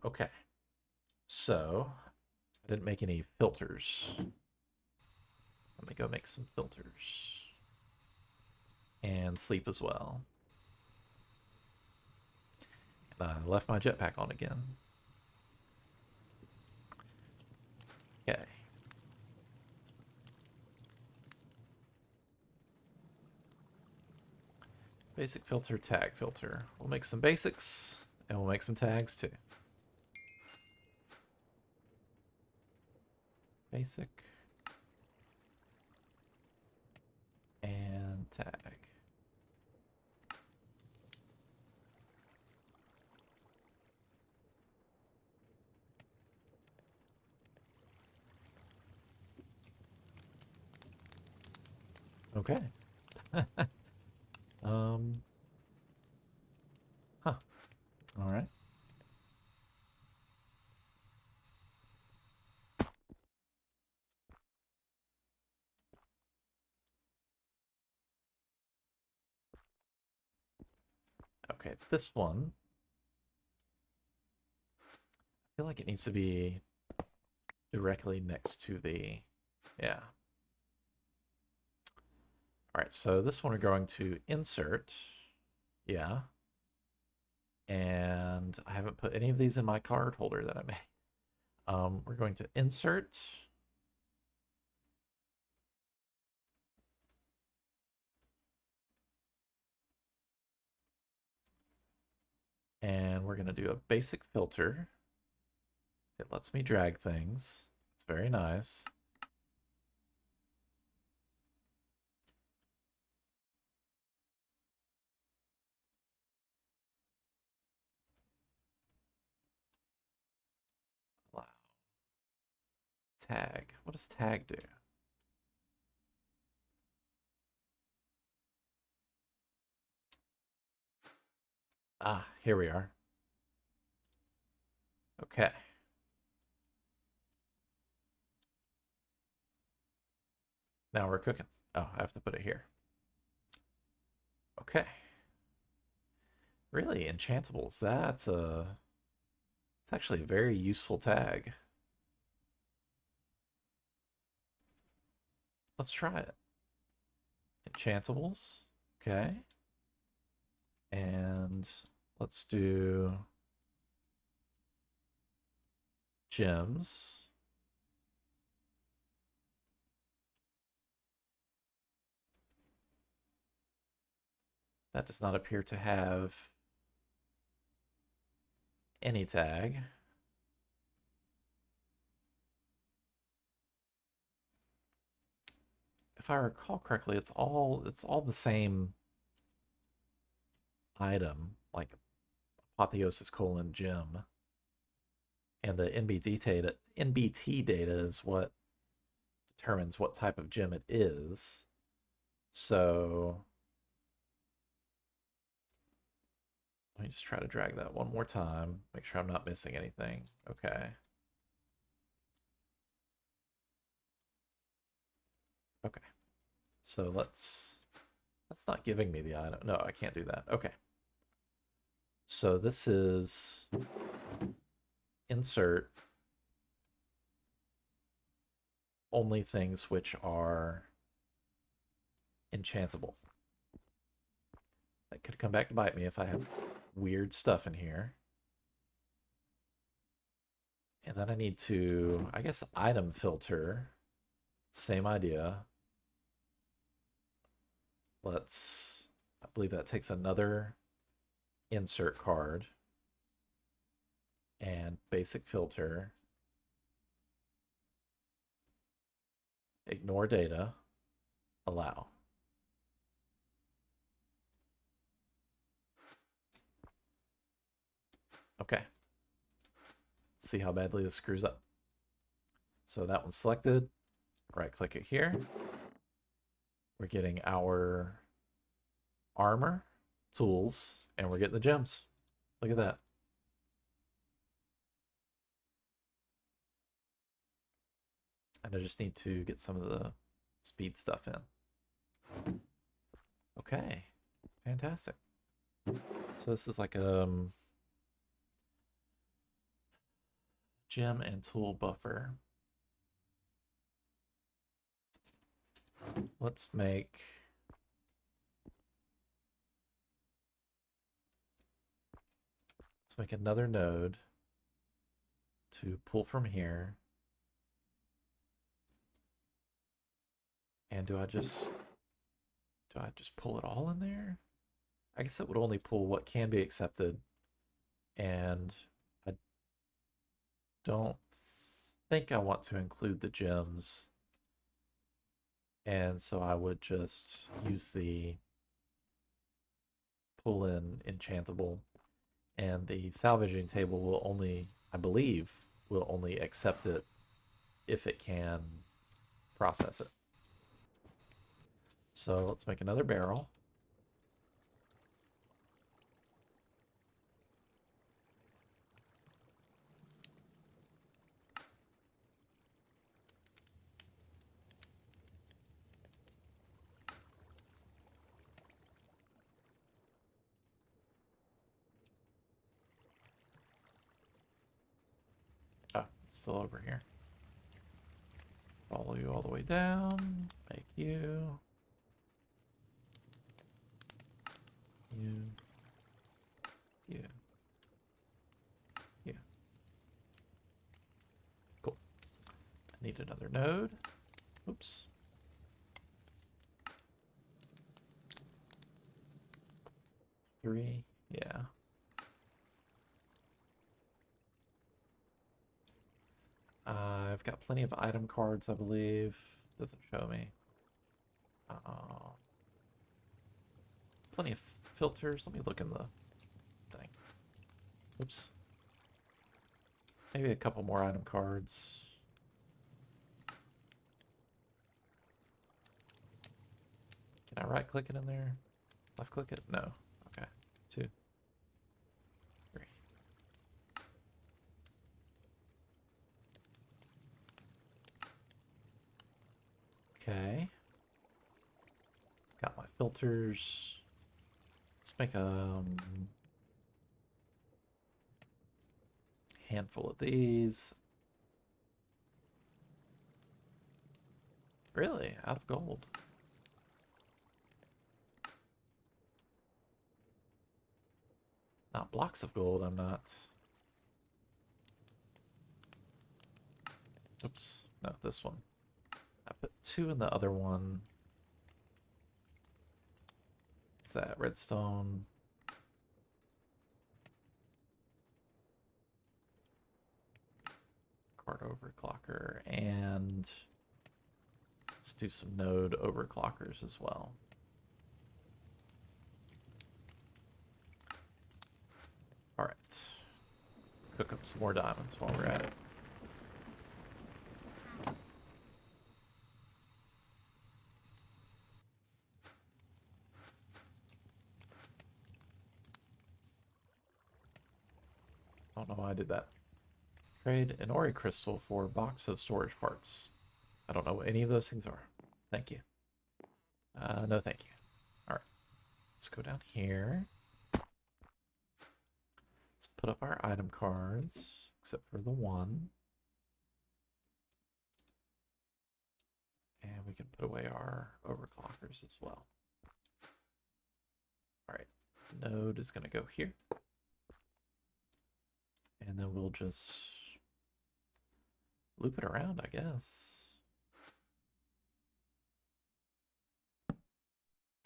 Okay. So I didn't make any filters. Let me go make some filters. And sleep as well. And I left my jetpack on again. Okay. Basic filter, tag filter. We'll make some basics, and we'll make some tags too. Basic. And tag. Okay. Um, huh. All right. Okay, this one, I feel like it needs to be directly next to the, yeah. All right, so this one we're going to insert, yeah. And I haven't put any of these in my card holder that I made. We're going to insert, and we're going to do a basic filter. It lets me drag things. It's very nice. Wow. Tag. What does tag do? Ah, here we are. Okay. Now we're cooking. Oh, I have to put it here. Okay. Really, enchantables. It's actually a very useful tag. Let's try it. Enchantables. Okay. And let's do gems. That does not appear to have any tag. If I recall correctly, it's all the same item, like apotheosis colon gem. And the NBT data is what determines what type of gem it is. So let me just try to drag that one more time. Make sure I'm not missing anything. Okay. Okay. So that's not giving me the item. No, I can't do that. Okay. So this is insert only things which are enchantable. That could come back to bite me if I have weird stuff in here. And then I need to, I guess, item filter. Same idea. I believe that takes another insert card and basic filter. Ignore data, allow. Okay. Let's see how badly this screws up. So that one's selected. Right click it here. We're getting our armor, tools, and we're getting the gems. Look at that. And I just need to get some of the speed stuff in. Okay, fantastic. So this is like a gem and tool buffer. Let's make another node to pull from here. And do I just pull it all in there? I guess it would only pull what can be accepted, and I don't think I want to include the gems, and so I would just use the pull in enchantable, and the salvaging table will only, I believe, will only accept it if it can process it. So let's make another barrel. Oh, it's still over here. Follow you all the way down. Make you. You. You. You. Cool. I need another node. Oops. Three. Yeah. I've got plenty of item cards, I believe. Doesn't show me. Plenty of filters. Let me look in the thing. Oops. Maybe a couple more item cards. Can I right click it in there? Left click it? No. Okay. 2, 3. Okay. Got my filters. Let's make a handful of these. Really? Out of gold? Not blocks of gold, I'm not. Oops. No, this one. I put 2 in the other one. What's that? Redstone. Card overclocker. And let's do some node overclockers as well. All right. Cook up some more diamonds while we're at it. I don't know why I did that. Trade an ori crystal for a box of storage parts. I don't know what any of those things are. Thank you. No, thank you. All right. Let's go down here. Let's put up our item cards, except for the one. And we can put away our overclockers as well. All right. Node is going to go here. And then we'll just loop it around, I guess.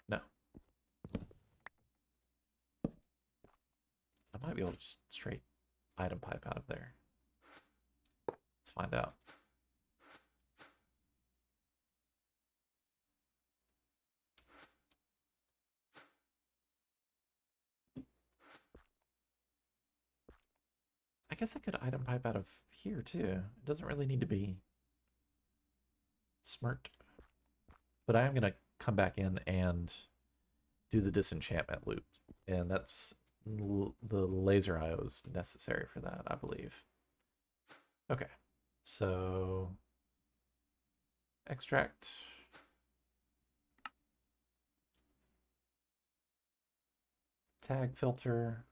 No. I might be able to just straight item pipe out of there. Let's find out. I guess I could item pipe out of here too. It doesn't really need to be smart. But I am going to come back in and do the disenchantment loop. And that's the laser IO is necessary for that, I believe. Okay, so extract. Tag filter.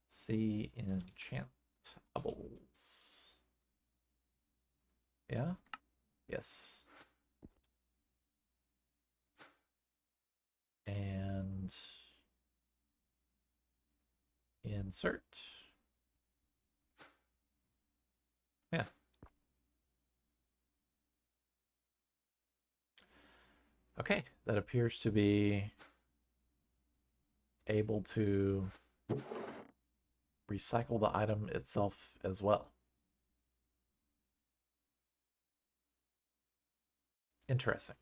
See enchantables. Yeah? Yes. And insert. Yeah. Okay, that appears to be able to recycle the item itself as well. Interesting.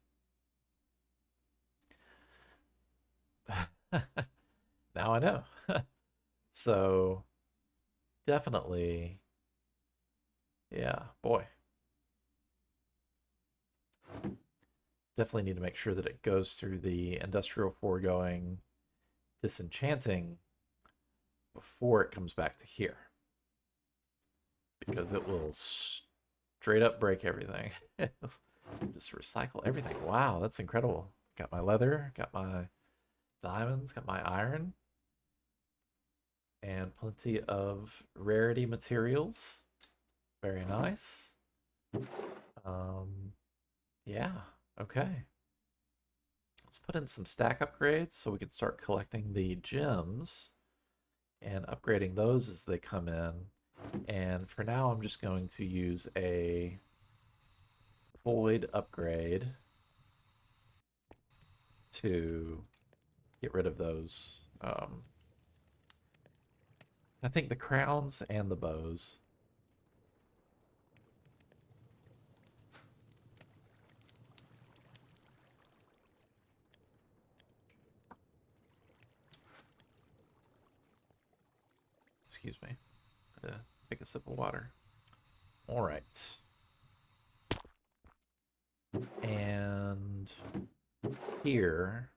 Now I know. So definitely, yeah, boy. definitely need to make sure that it goes through the industrial foregoing disenchanting before it comes back to here, because it will straight up break everything. Just recycle everything. Wow, that's incredible. Got my leather, got my diamonds, got my iron, and plenty of rarity materials. Very nice. Yeah, okay. Let's put in some stack upgrades so we can start collecting the gems and upgrading those as they come in. And for now, I'm just going to use a void upgrade to get rid of those. I think the crowns and the bows. Excuse me. Take a sip of water. All right. And here,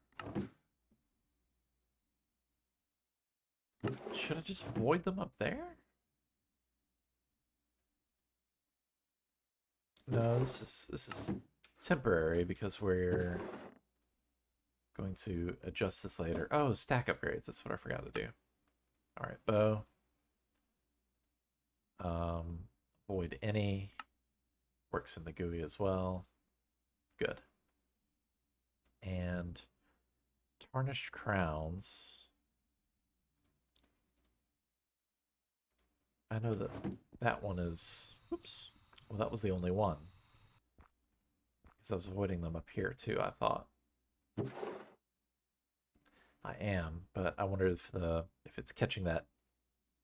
should I just void them up there? No, this is temporary because we're going to adjust this later. Oh, stack upgrades. That's what I forgot to do. All right, bow. Void any. Works in the GUI as well. Good. And tarnished crowns. I know that that one is... Oops. Well, that was the only one. Because I was avoiding them up here too, I thought. I am, but I wonder if it's catching that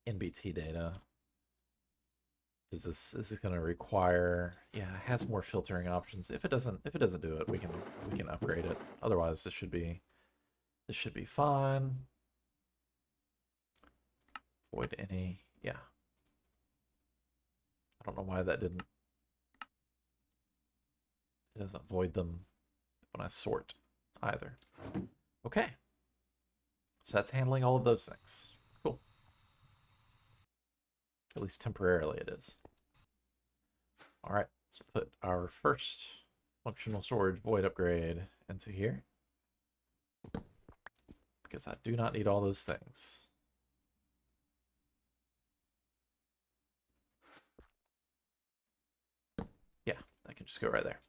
NBT data. Is this going to require? Yeah, it has more filtering options. If it doesn't do it, we can upgrade it. Otherwise, this should be fine. Void any. Yeah. I don't know why that didn't. It doesn't void them when I sort either. Okay. So that's handling all of those things. Cool. At least temporarily it is. All right, let's put our first functional storage void upgrade into here, because I do not need all those things. Yeah, that can just go right there.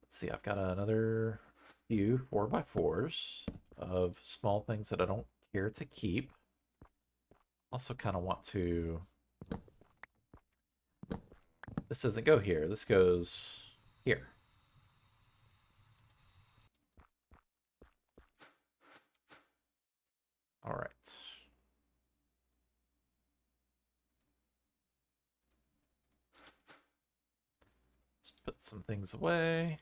Let's see, I've got another few 4x4s of small things that I don't care to keep. Also kind of want to... This doesn't go here, this goes here. All right. Let's put some things away.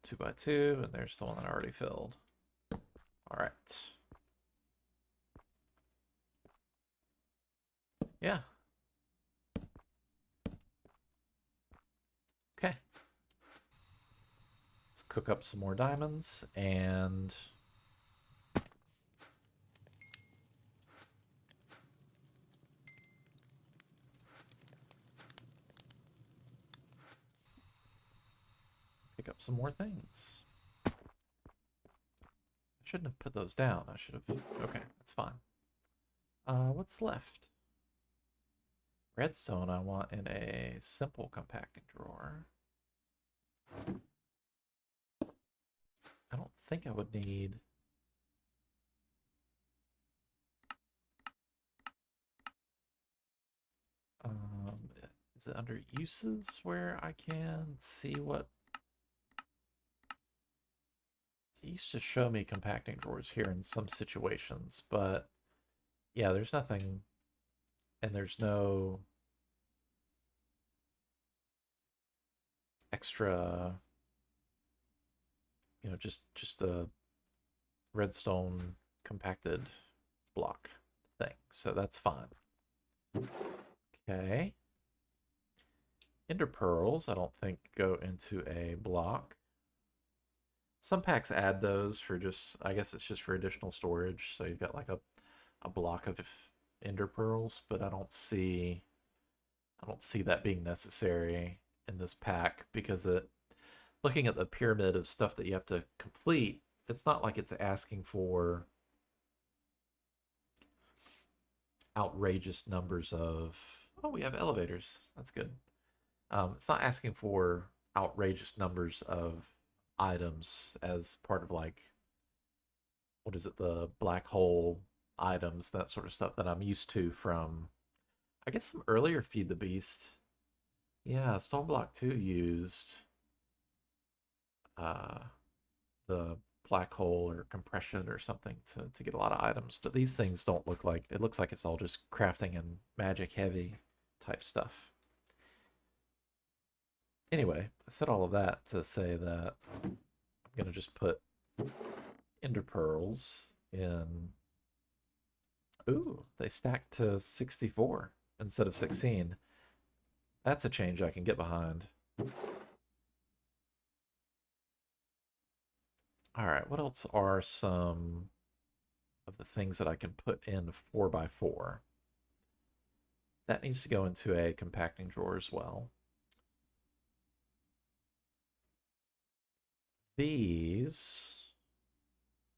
Two by two, and there's the one that I already filled. All right. Yeah. Okay. Let's cook up some more diamonds and pick up some more things. I shouldn't have put those down. I should have... Okay, that's fine. What's left? Redstone I want in a simple compacting drawer. I don't think I would need... is it under uses where I can see what... It used to show me compacting drawers here in some situations, but yeah, there's nothing, and there's no extra just a redstone compacted block thing. So that's fine. Okay. Ender pearls, I don't think go into a block. Some packs add those for just, I guess it's just for additional storage. So you've got like a block of ender pearls, but I don't see that being necessary in this pack because looking at the pyramid of stuff that you have to complete, it's not like it's asking for outrageous numbers of. Oh, we have elevators. That's good. It's not asking for outrageous numbers of items as part of like what is it, the black hole items, that sort of stuff that I'm used to from, I guess, some earlier Feed the Beast. Yeah, Stoneblock 2 used uh, the black hole or compression or something to get a lot of items, but these things don't look like it looks like it's all just crafting and magic heavy type stuff. Anyway, I said all of that to say that I'm gonna just put ender pearls in. Ooh, they stack to 64 instead of 16. That's a change I can get behind. All right, what else are some of the things that I can put in 4x4? That needs to go into a compacting drawer as well. These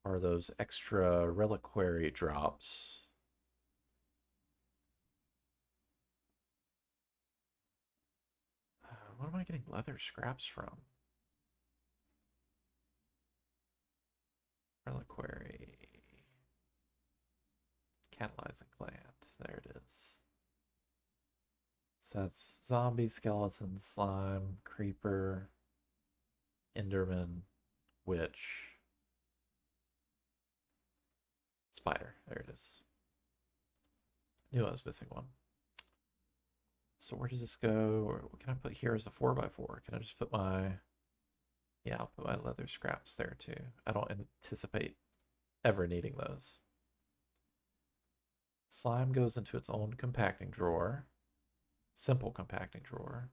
are those extra reliquary drops. What am I getting leather scraps from? Reliquary. Catalyzing gland. There it is. So that's zombie, skeleton, slime, creeper, enderman, witch, spider. There it is. Knew I was missing one. So where does this go? Or what can I put here as a 4x4? Can I just put my... Yeah, I'll put my leather scraps there too. I don't anticipate ever needing those. Slime goes into its own compacting drawer. Simple compacting drawer.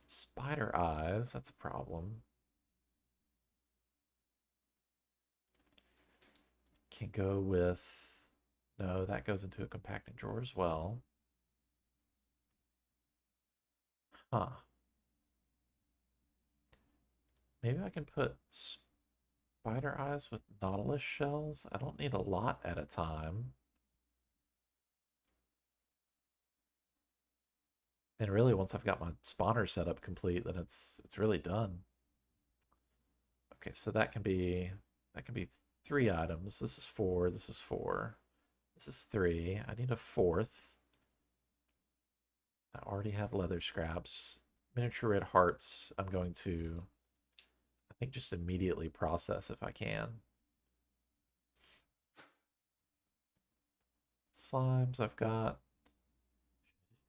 Spider eyes, that's a problem. Can go with... No, that goes into a compacting drawer as well. Huh. Maybe I can put spider eyes with nautilus shells. I don't need a lot at a time. And really, once I've got my spawner setup complete, then it's really done. Okay, so that can be 3 items. This is 4, this is 4, this is 3. I need a 4th. I already have leather scraps. Miniature red hearts, I'm going to, I think, just immediately process if I can. Slimes I've got.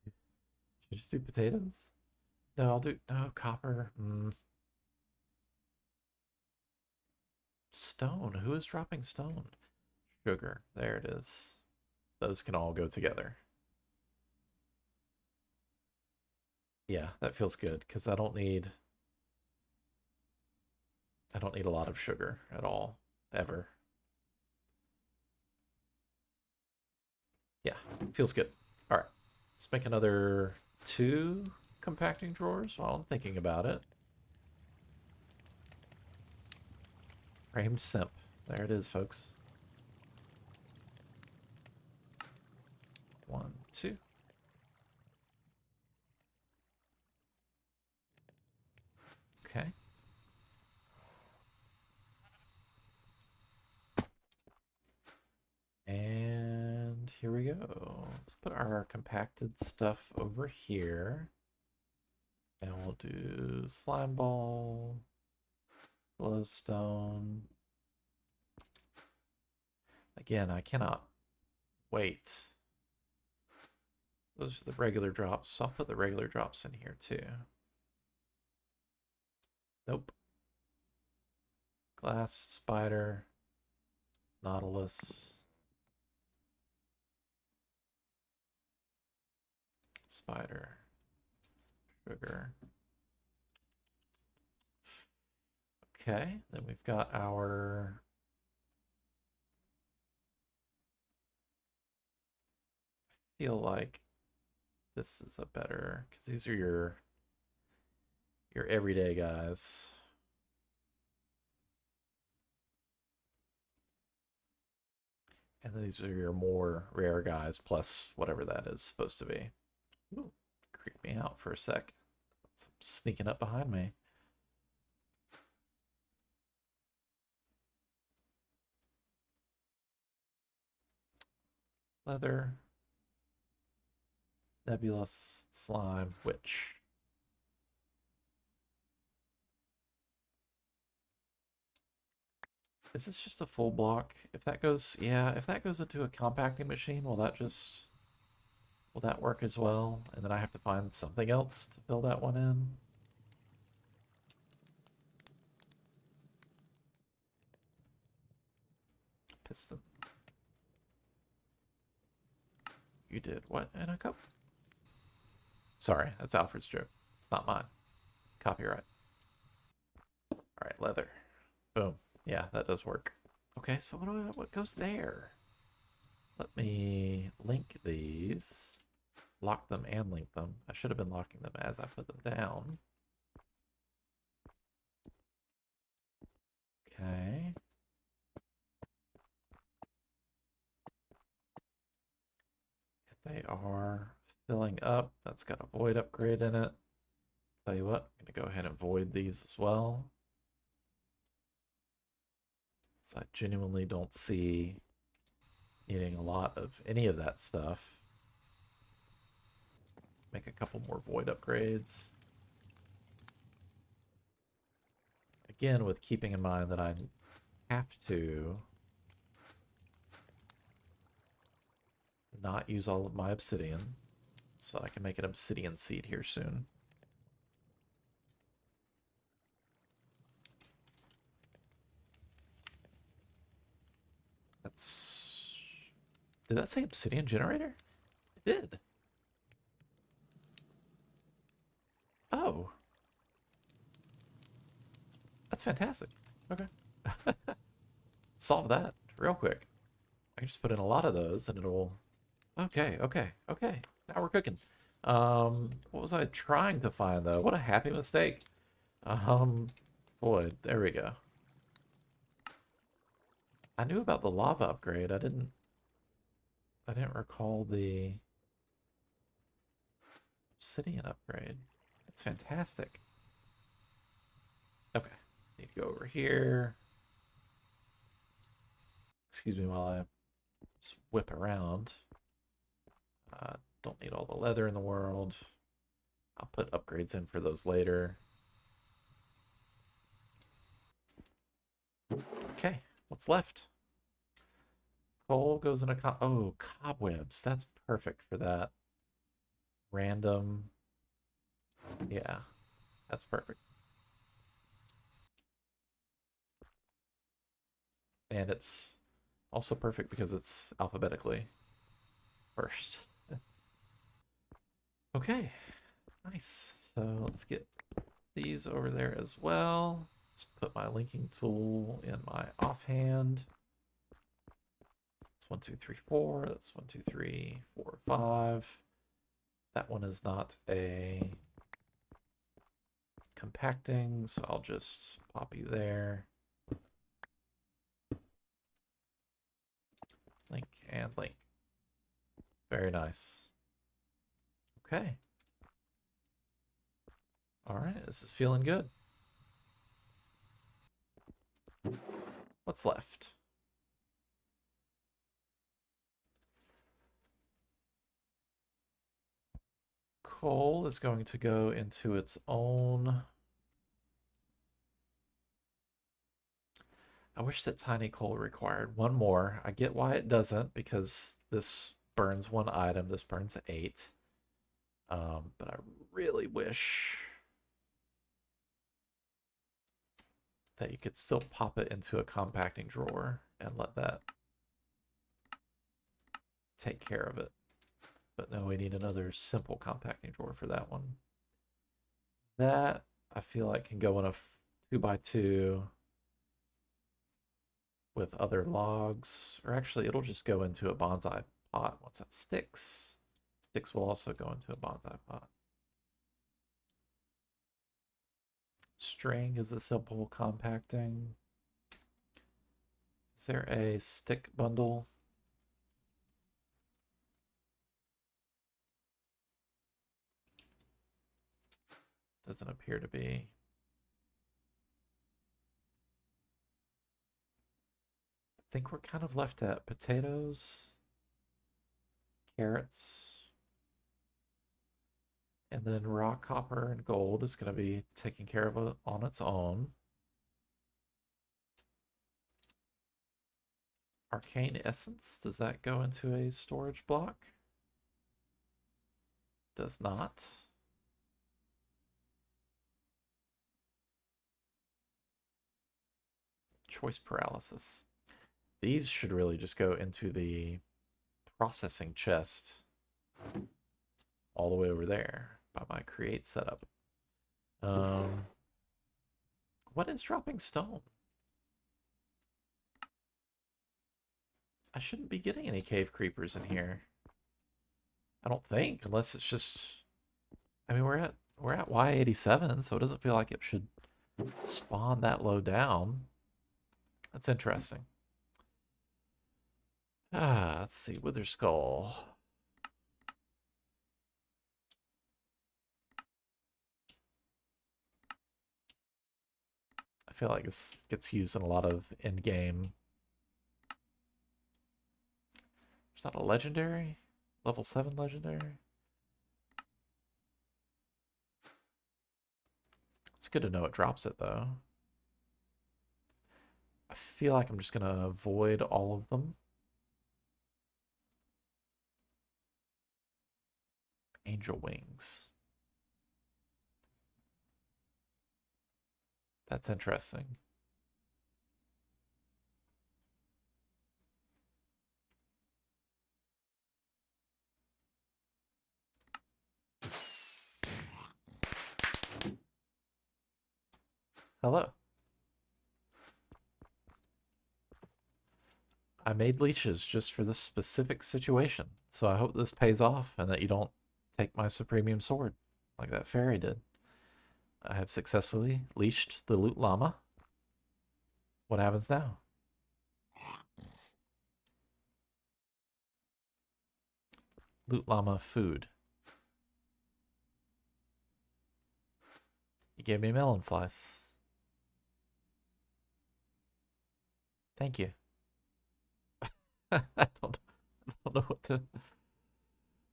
Should I just do potatoes? No, I'll do, no, copper. Stone. Who is dropping stone? Sugar. There it is. Those can all go together. Yeah, that feels good because I don't need a lot of sugar at all ever. Yeah, feels good. All right. Let's make another 2 compacting drawers while I'm thinking about it. Framed simp. There it is, folks. 1, 2. Okay. And here we go. Let's put our compacted stuff over here. And we'll do slime ball, glowstone. Again, I cannot wait. Those are the regular drops. So I'll put the regular drops in here too. Nope. Glass, spider, nautilus, spider, sugar. Okay, then we've got our feel like this is a better because these are your everyday guys. And these are your more rare guys plus whatever that is supposed to be. Ooh, creep me out for a sec. It's sneaking up behind me. Leather, nebulous, slime, witch. Is this just a full block? If that goes, yeah, if that goes into a compacting machine, will that work as well? And then I have to find something else to fill that one in. Piston. You did what in a cup? Sorry, that's Alfred's joke. It's not mine. Copyright. All right, leather. Boom. Yeah, that does work. Okay, so what goes there? Let me link these. Lock them and link them. I should have been locking them as I put them down. Okay. They are filling up. That's got a void upgrade in it. Tell you what, I'm going to go ahead and void these as well. So I genuinely don't see needing a lot of any of that stuff. Make a couple more void upgrades. Again, with keeping in mind that I have to not use all of my obsidian, so I can make an obsidian seed here soon. That's... Did that say obsidian generator? It did. Oh. That's fantastic. Okay. Solve that real quick. I can just put in a lot of those and it'll... Okay, okay, okay. Now we're cooking. What was I trying to find though? What a happy mistake. Um, Boy, there we go. I knew about the lava upgrade. I didn't recall the obsidian upgrade. It's fantastic. Okay, need to go over here. Excuse me while I just whip around. Don't need all the leather in the world. I'll put upgrades in for those later. Okay, what's left? Coal goes in a oh, cobwebs. That's perfect for that. Random. Yeah, that's perfect. And it's also perfect because it's alphabetically first. Okay, nice. So let's get these over there as well. Let's put my linking tool in my offhand. That's 1, 2, 3, 4. That's 1, 2, 3, 4, 5. That one is not a compacting, so I'll just pop you there. Link and link. Very nice. Okay. All right, this is feeling good. What's left? Coal is going to go into its own... I wish that tiny coal required one more. I get why it doesn't, because this burns one item. This burns 8. But I really wish... that you could still pop it into a compacting drawer and let that take care of it. But no, we need another simple compacting drawer for that one. That I feel like can go in a 2x2 with other logs, or actually it'll just go into a bonsai pot once it sticks. Sticks will also go into a bonsai pot. String is a simple compacting. Is there a stick bundle? Doesn't appear to be. I think we're kind of left at potatoes, carrots, and then rock, copper, and gold is going to be taken care of on its own. Arcane essence, does that go into a storage block? Does not. Choice paralysis. These should really just go into the processing chest all the way over there by my create setup. What is dropping stone? I shouldn't be getting any cave creepers in here. I don't think, unless it's just. I mean, we're at Y87, so it doesn't feel like it should spawn that low down. That's interesting. Let's see, Wither Skull. I feel like this gets used in a lot of in-game. Is that a legendary? Level 7 legendary? It's good to know it drops it, though. I feel like I'm just going to avoid all of them. Angel Wings. That's interesting. Hello. I made leashes just for this specific situation, so I hope this pays off and that you don't take my Supremium Sword like that fairy did. I have successfully leashed the Loot Llama. What happens now? Loot Llama food. You gave me a melon slice. Thank you. I don't know what to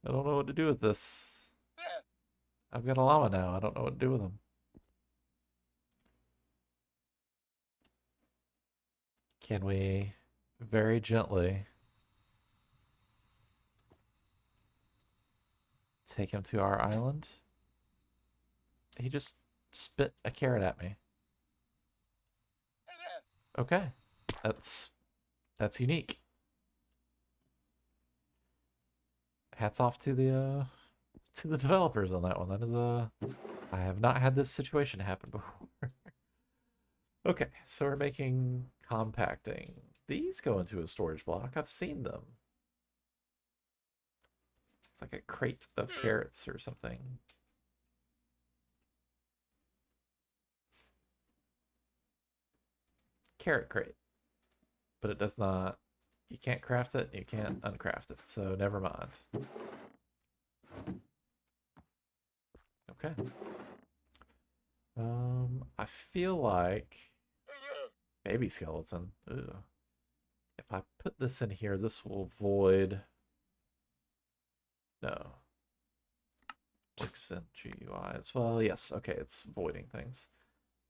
I don't know what to do with this. I've got a llama now. I don't know what to do with him. Can we very gently take him to our island? He just spit a carrot at me. Okay. That's unique. Hats off to the developers on that one. That is I have not had this situation happen before. Okay, so we're making compacting. These go into a storage block. I've seen them. It's like a crate of carrots or something. Carrot crate. But it does not. You can't craft it, you can't uncraft it, so never mind. Okay. I feel like baby skeleton. Ooh. If I put this in here, this will void. No. Extend GUI as well. Yes, okay, it's voiding things.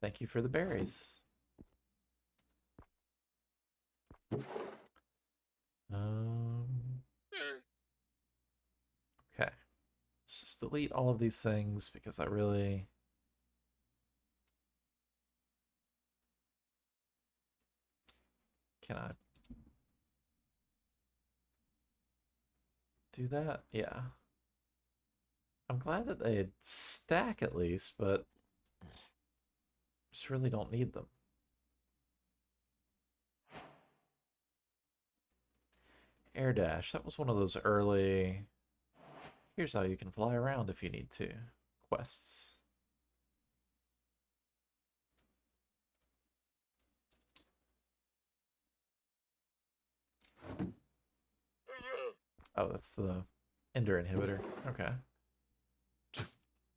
Thank you for the berries. Okay. Let's just delete all of these things because I really Can I do that? Yeah. I'm glad that they stack at least, but just really don't need them. Air dash. That was one of those early. Here's how you can fly around if you need to. Quests. Oh, that's the ender inhibitor. Okay.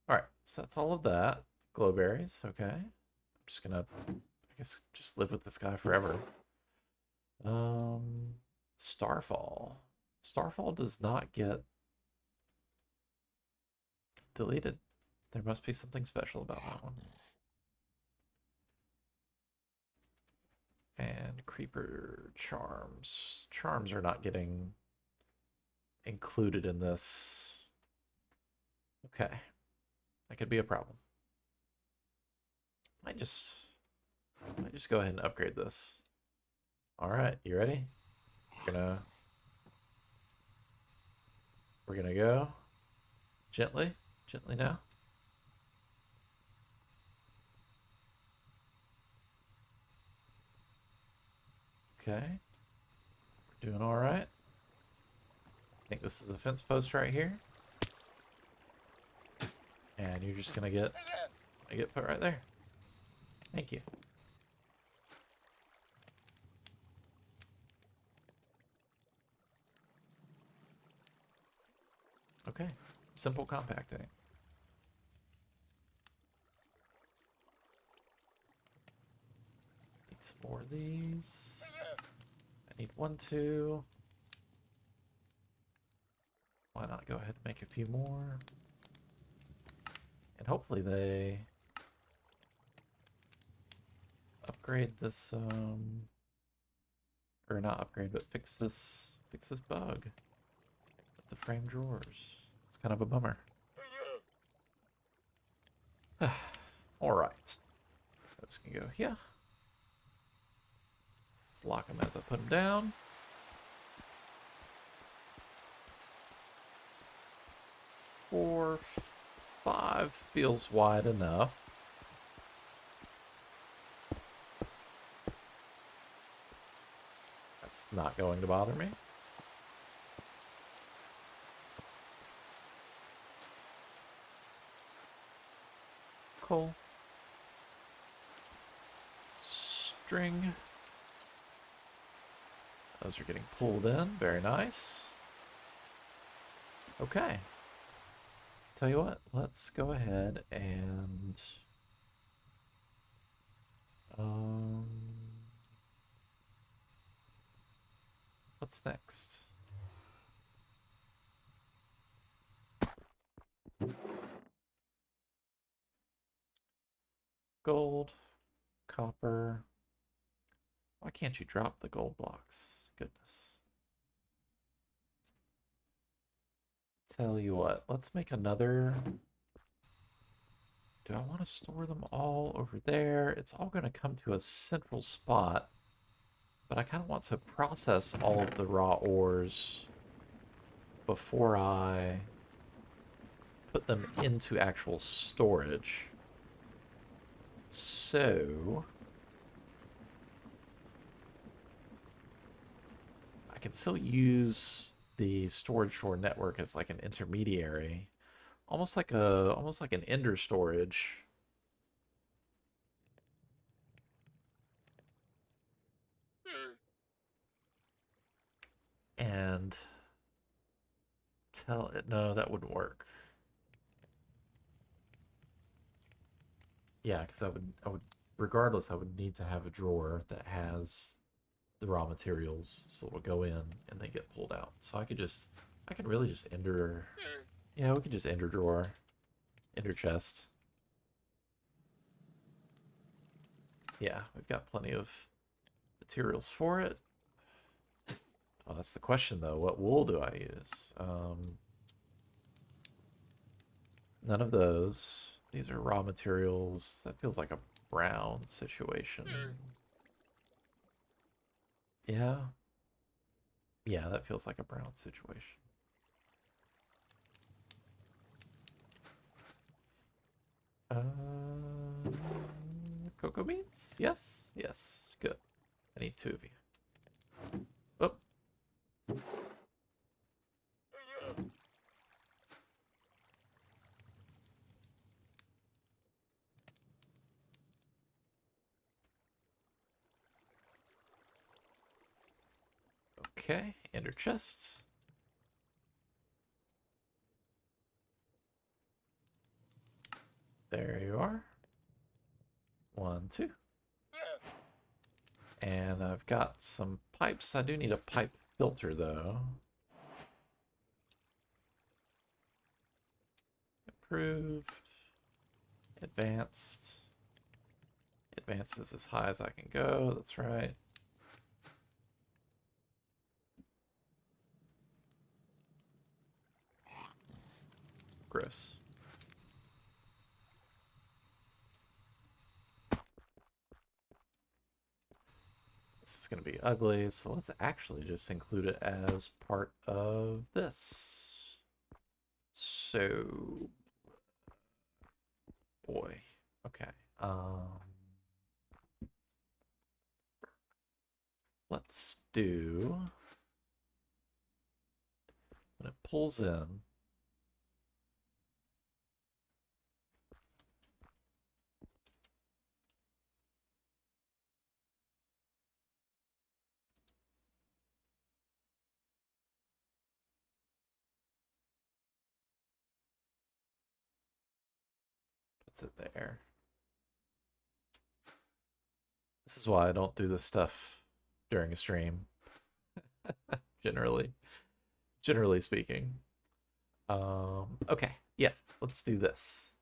Alright, so that's all of that. Glowberries, okay. I'm just gonna, I guess, just live with this guy forever. Starfall. Starfall does not get deleted. There must be something special about that one. And creeper charms. Charms are not getting included in this. Okay. That could be a problem. I just go ahead and upgrade this. Alright, you ready? We're gonna go gently now. Okay, we're doing all right. I think this is a fence post right here, and you're just gonna get put right there. Thank you. Okay, simple compacting. Need some more of these. I need 1, 2. Why not go ahead and make a few more? And hopefully they upgrade this, or not upgrade, but fix this bug with the frame drawers. It's kind of a bummer. All right. I'm just gonna go here. Let's lock them as I put them down. Four, 5 feels wide enough. That's not going to bother me. Cool. String. Those are getting pulled in. Very nice. Okay. Tell you what, let's go ahead and what's next? Gold, copper. Why can't you drop the gold blocks? Goodness. Tell you what, let's make another. Do I want to store them all over there? It's all going to come to a central spot, but I kind of want to process all of the raw ores before I put them into actual storage. So I can still use the storage door network as like an intermediary, almost like an ender storage. And tell it no, that wouldn't work. Yeah, because I would regardless I would need to have a drawer that has the raw materials, so it'll go in and they get pulled out. So I can really just ender. Yeah, we could just ender drawer, ender chest. Yeah, we've got plenty of materials for it. Oh, that's the question though. What wool do I use? None of those. These are raw materials. That feels like a brown situation. Yeah. Yeah, that feels like a brown situation. Cocoa beans? Yes. Yes. Good. I need two of you. Oh. Okay. Ender chest. There you are. 1, 2. And I've got some pipes. I do need a pipe filter though. Improved. Advanced. Advanced is as high as I can go. That's right. Gross. This is going to be ugly, so let's actually just include it as part of this. So, boy, okay. Let's do, when it pulls in, puts it there. This is why I don't do this stuff during a stream, generally speaking. Okay, yeah, let's do this.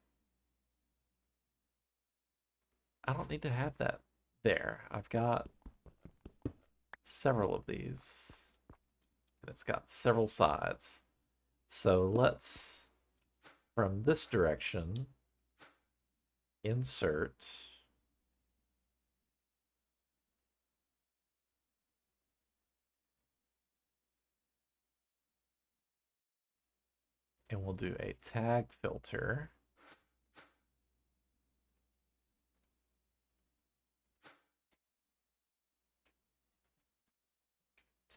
I don't need to have that there. I've got several of these, and it's got several sides. So let's, from this direction, insert and we'll do a tag filter.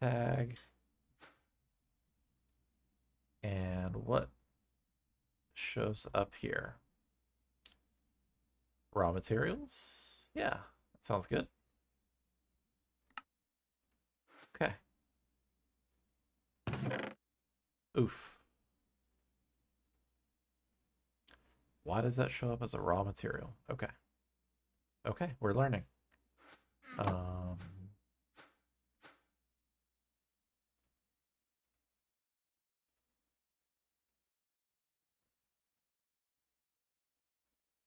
Tag. And what shows up here? Raw materials? Yeah, that sounds good. Okay. Oof. Why does that show up as a raw material? Okay. Okay, we're learning.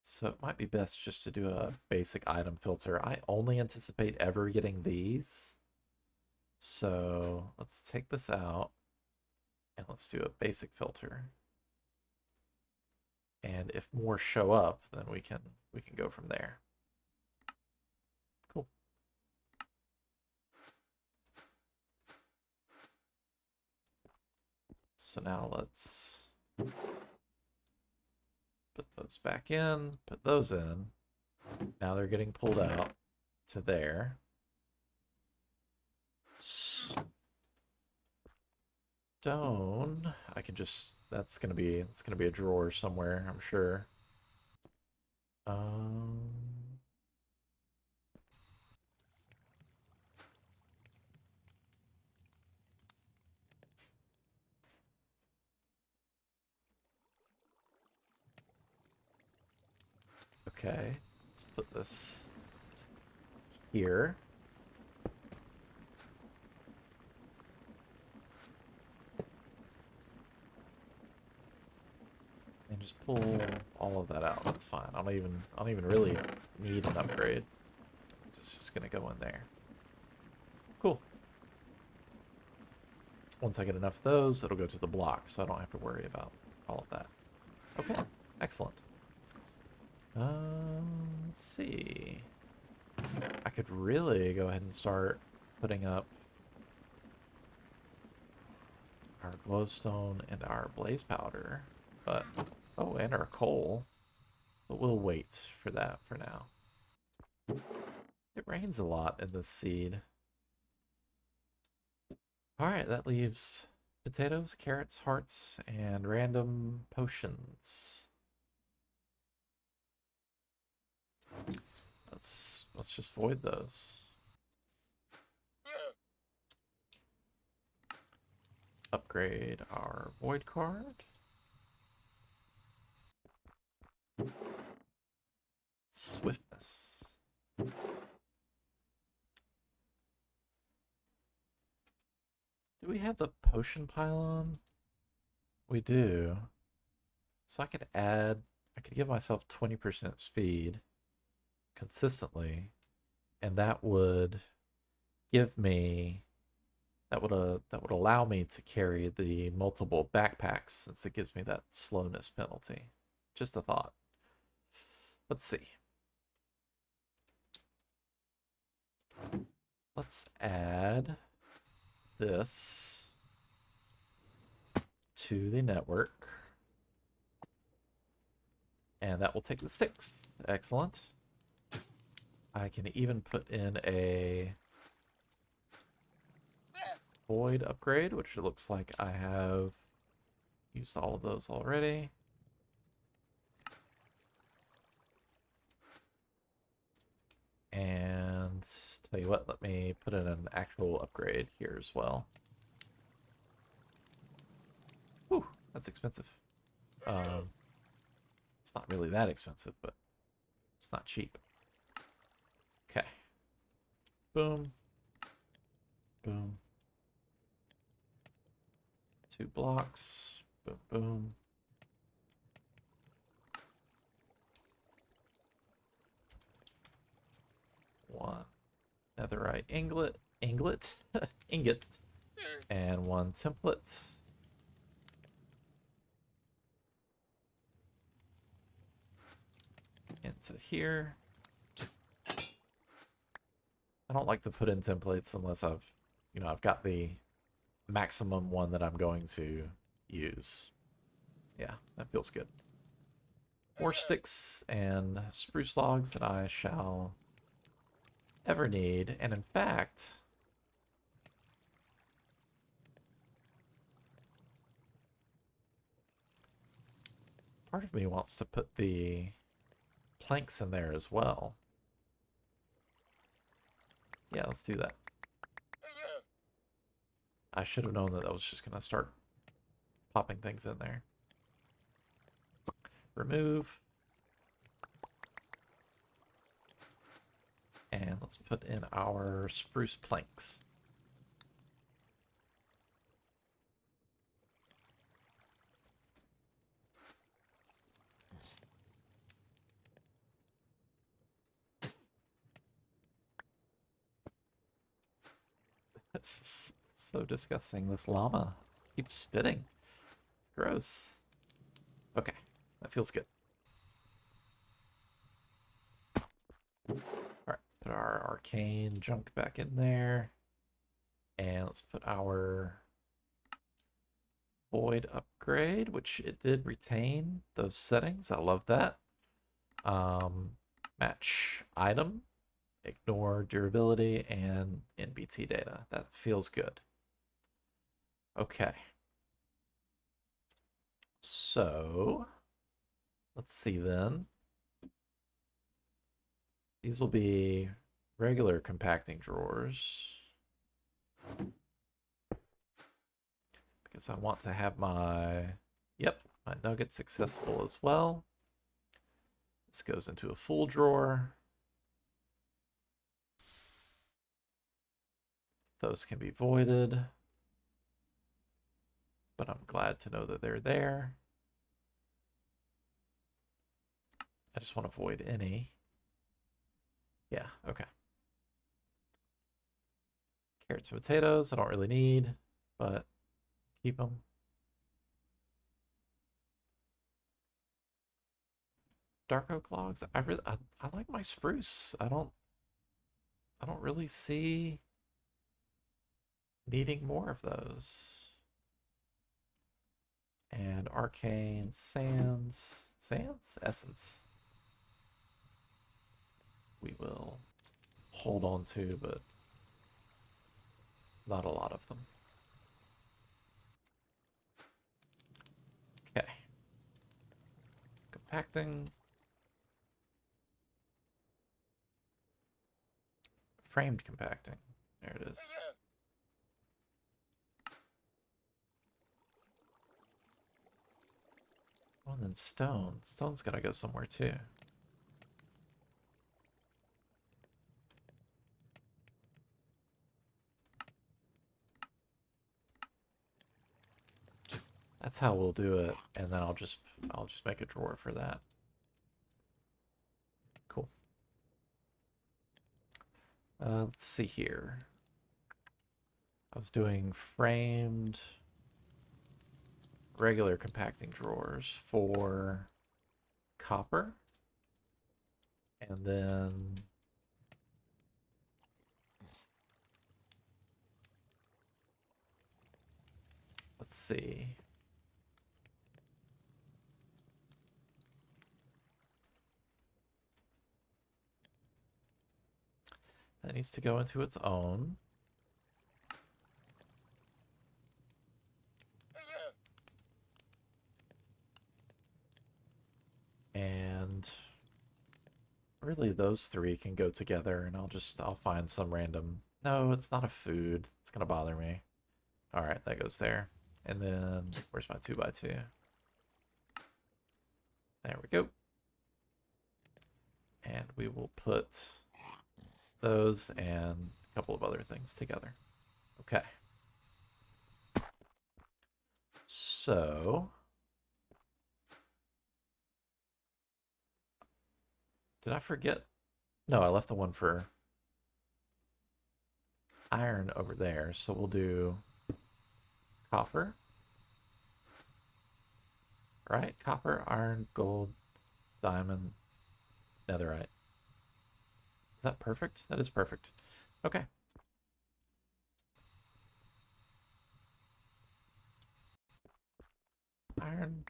So it might be best just to do a basic item filter. I only anticipate ever getting these. So let's take this out and let's do a basic filter. And if more show up, then we can go from there. Cool. So now let's put those back in, put those in. Now they're getting pulled out to there. Stone, I can just, it's gonna be a drawer somewhere, I'm sure. Um, okay, let's put this here. And just pull all of that out. That's fine. I don't even really need an upgrade. It's just gonna go in there. Cool. Once I get enough of those, it'll go to the block, so I don't have to worry about all of that. Okay, excellent. Let's see. I could really go ahead and start putting up our glowstone and our blaze powder, but oh, and our coal. But we'll wait for that for now. It rains a lot in this seed. Alright, that leaves potatoes, carrots, hearts, and random potions. Let's just void those. Upgrade our void card. Swiftness. Do we have the potion pylon? We do. So I could give myself 20% speed consistently, and that would give me, that would allow me to carry the multiple backpacks since it gives me that slowness penalty. Just a thought. Let's see. Let's add this to the network. And that will take the sticks. Excellent. I can even put in a void upgrade, which it looks like I have used all of those already. And tell you what, let me put in an actual upgrade here as well. Whew, that's expensive. It's not really that expensive, but it's not cheap. Okay. Boom. Boom. 2 blocks. Boom, boom. One netherite ingot, ingot, and 1 template. Into here. I don't like to put in templates unless I've got the maximum one that I'm going to use. Yeah, that feels good. 4 sticks and spruce logs that I shall ever need, and in fact, part of me wants to put the planks in there as well. Yeah, let's do that. I should have known that I was just going to start popping things in there. Remove. And let's put in our spruce planks. It's so disgusting. This llama keeps spitting. It's gross. Okay, that feels good. Alright, put our arcane junk back in there. And let's put our void upgrade, which it did retain those settings. I love that. Match item, ignore durability, and NBT data. That feels good. Okay. So, let's see then. These will be regular compacting drawers. Because I want to have my nuggets accessible as well. This goes into a full drawer. Those can be voided, but I'm glad to know that they're there. I just want to void any. Yeah, okay. Carrots and potatoes, I don't really need, but keep them. Dark oak logs, I like my spruce. I don't really see needing more of those. And arcane sands. Sands? Essence. We will hold on to, but not a lot of them. Okay. Compacting. Framed compacting. There it is. Oh, and then stone. Stone's gotta go somewhere too. That's how we'll do it, and then I'll just make a drawer for that. Cool. Let's see here. I was doing framed regular compacting drawers for copper, and then let's see. That needs to go into its own. And really those three can go together, and I'll find some random. No, it's not a food. It's gonna bother me. All right, that goes there. And then where's my 2x2? There we go. And we will put those and a couple of other things together. Okay. So did I forget? No, I left the one for iron over there. So we'll do copper. Right? Copper, iron, gold, diamond, netherite. Is that perfect? That is perfect. Okay. Iron.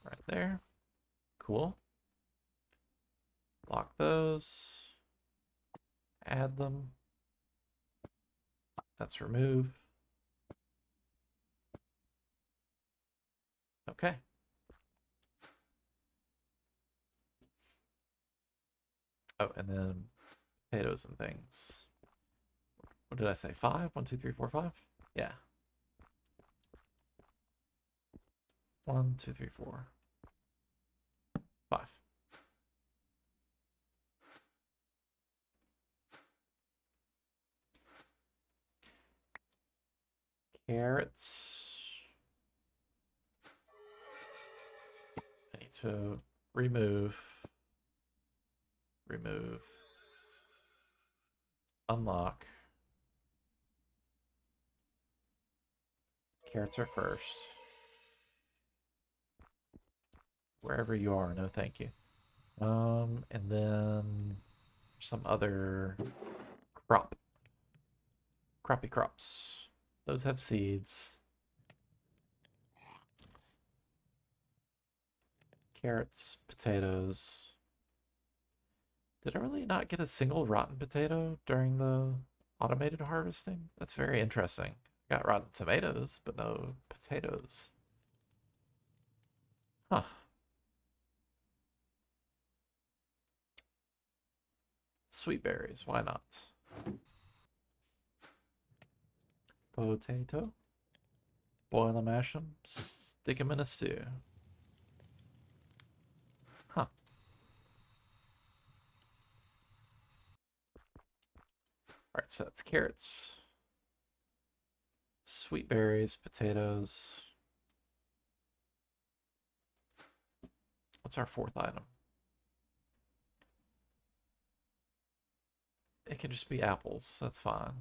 Right there. Cool. Lock those. Add them. That's remove. Okay. Oh, and then potatoes and things. What did I say? 5? 1, 2, 3, 4, 5? Yeah. 1, 2, 3, 4, 5. Carrots. I need to remove, unlock. Carrots are first. Wherever you are, no thank you. And then some other crappy crops. Those have seeds. Carrots, potatoes. Did I really not get a single rotten potato during the automated harvesting? That's very interesting. Got rotten tomatoes, but no potatoes. Huh. Sweet berries, why not? Potato. Boil and mash them. Stick them in a stew. Huh. Alright, so that's carrots. Sweet berries, potatoes. What's our fourth item? It can just be apples. That's fine.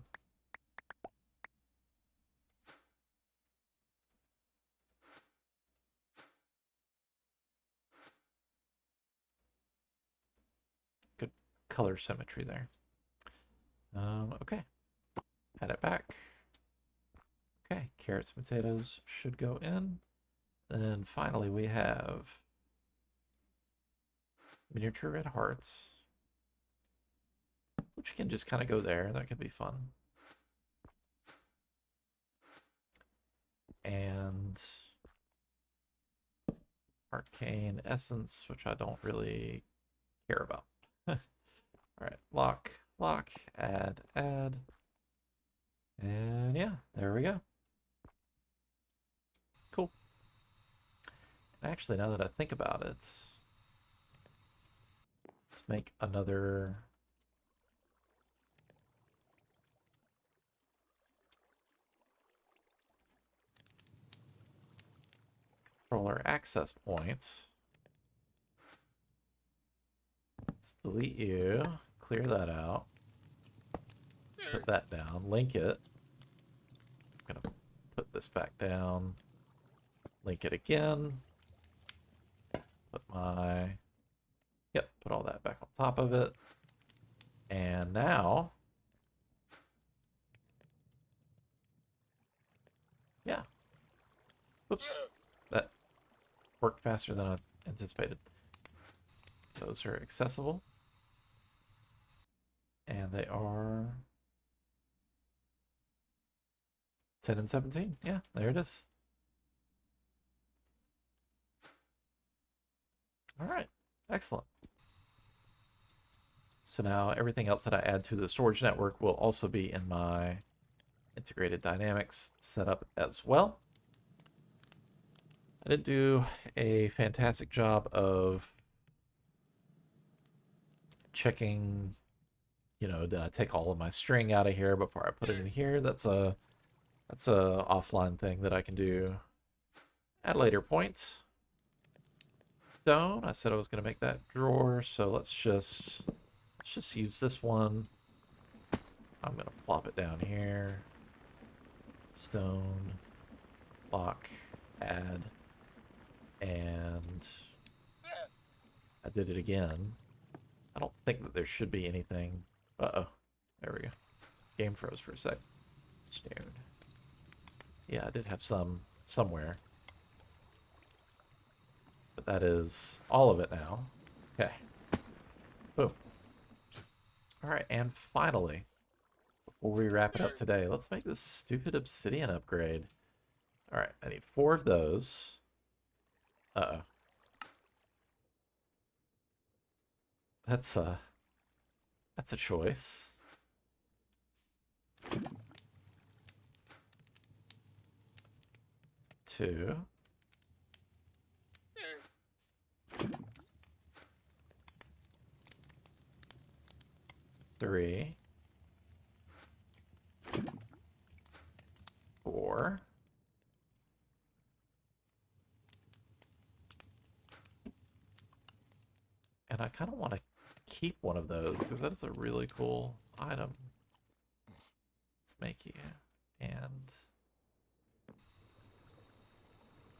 color symmetry there. Okay, add it back. Okay, carrots and potatoes should go in. Then finally we have miniature red hearts, which can just kind of go there. That could be fun. And arcane essence, which I don't really care about. All right, lock, add. And yeah, there we go. Cool. And actually, now that I think about it, let's make another controller access point. Let's delete you, clear that out, put that down, link it. I'm gonna put this back down, link it again, put all that back on top of it. And now, yeah, oops, that worked faster than I anticipated. Those are accessible. And they are 10 and 17. Yeah, there it is. All right, excellent. So now everything else that I add to the storage network will also be in my integrated dynamics setup as well. I didn't do a fantastic job of checking, did I take all of my string out of here before I put it in here? That's a offline thing that I can do at a later point. Stone, I said I was going to make that drawer, so let's just use this one. I'm going to plop it down here. Stone, lock, add, and I did it again. I don't think that there should be anything. Uh-oh. There we go. Game froze for a sec. Dude. Yeah, I did have some somewhere. But that is all of it now. Okay. Boom. Alright, and finally, before we wrap it up today, let's make this stupid obsidian upgrade. Alright, I need 4 of those. Uh-oh. That's a choice. Two. Three. 4. And I kind of want to keep one of those because that is a really cool item. Let's make you. And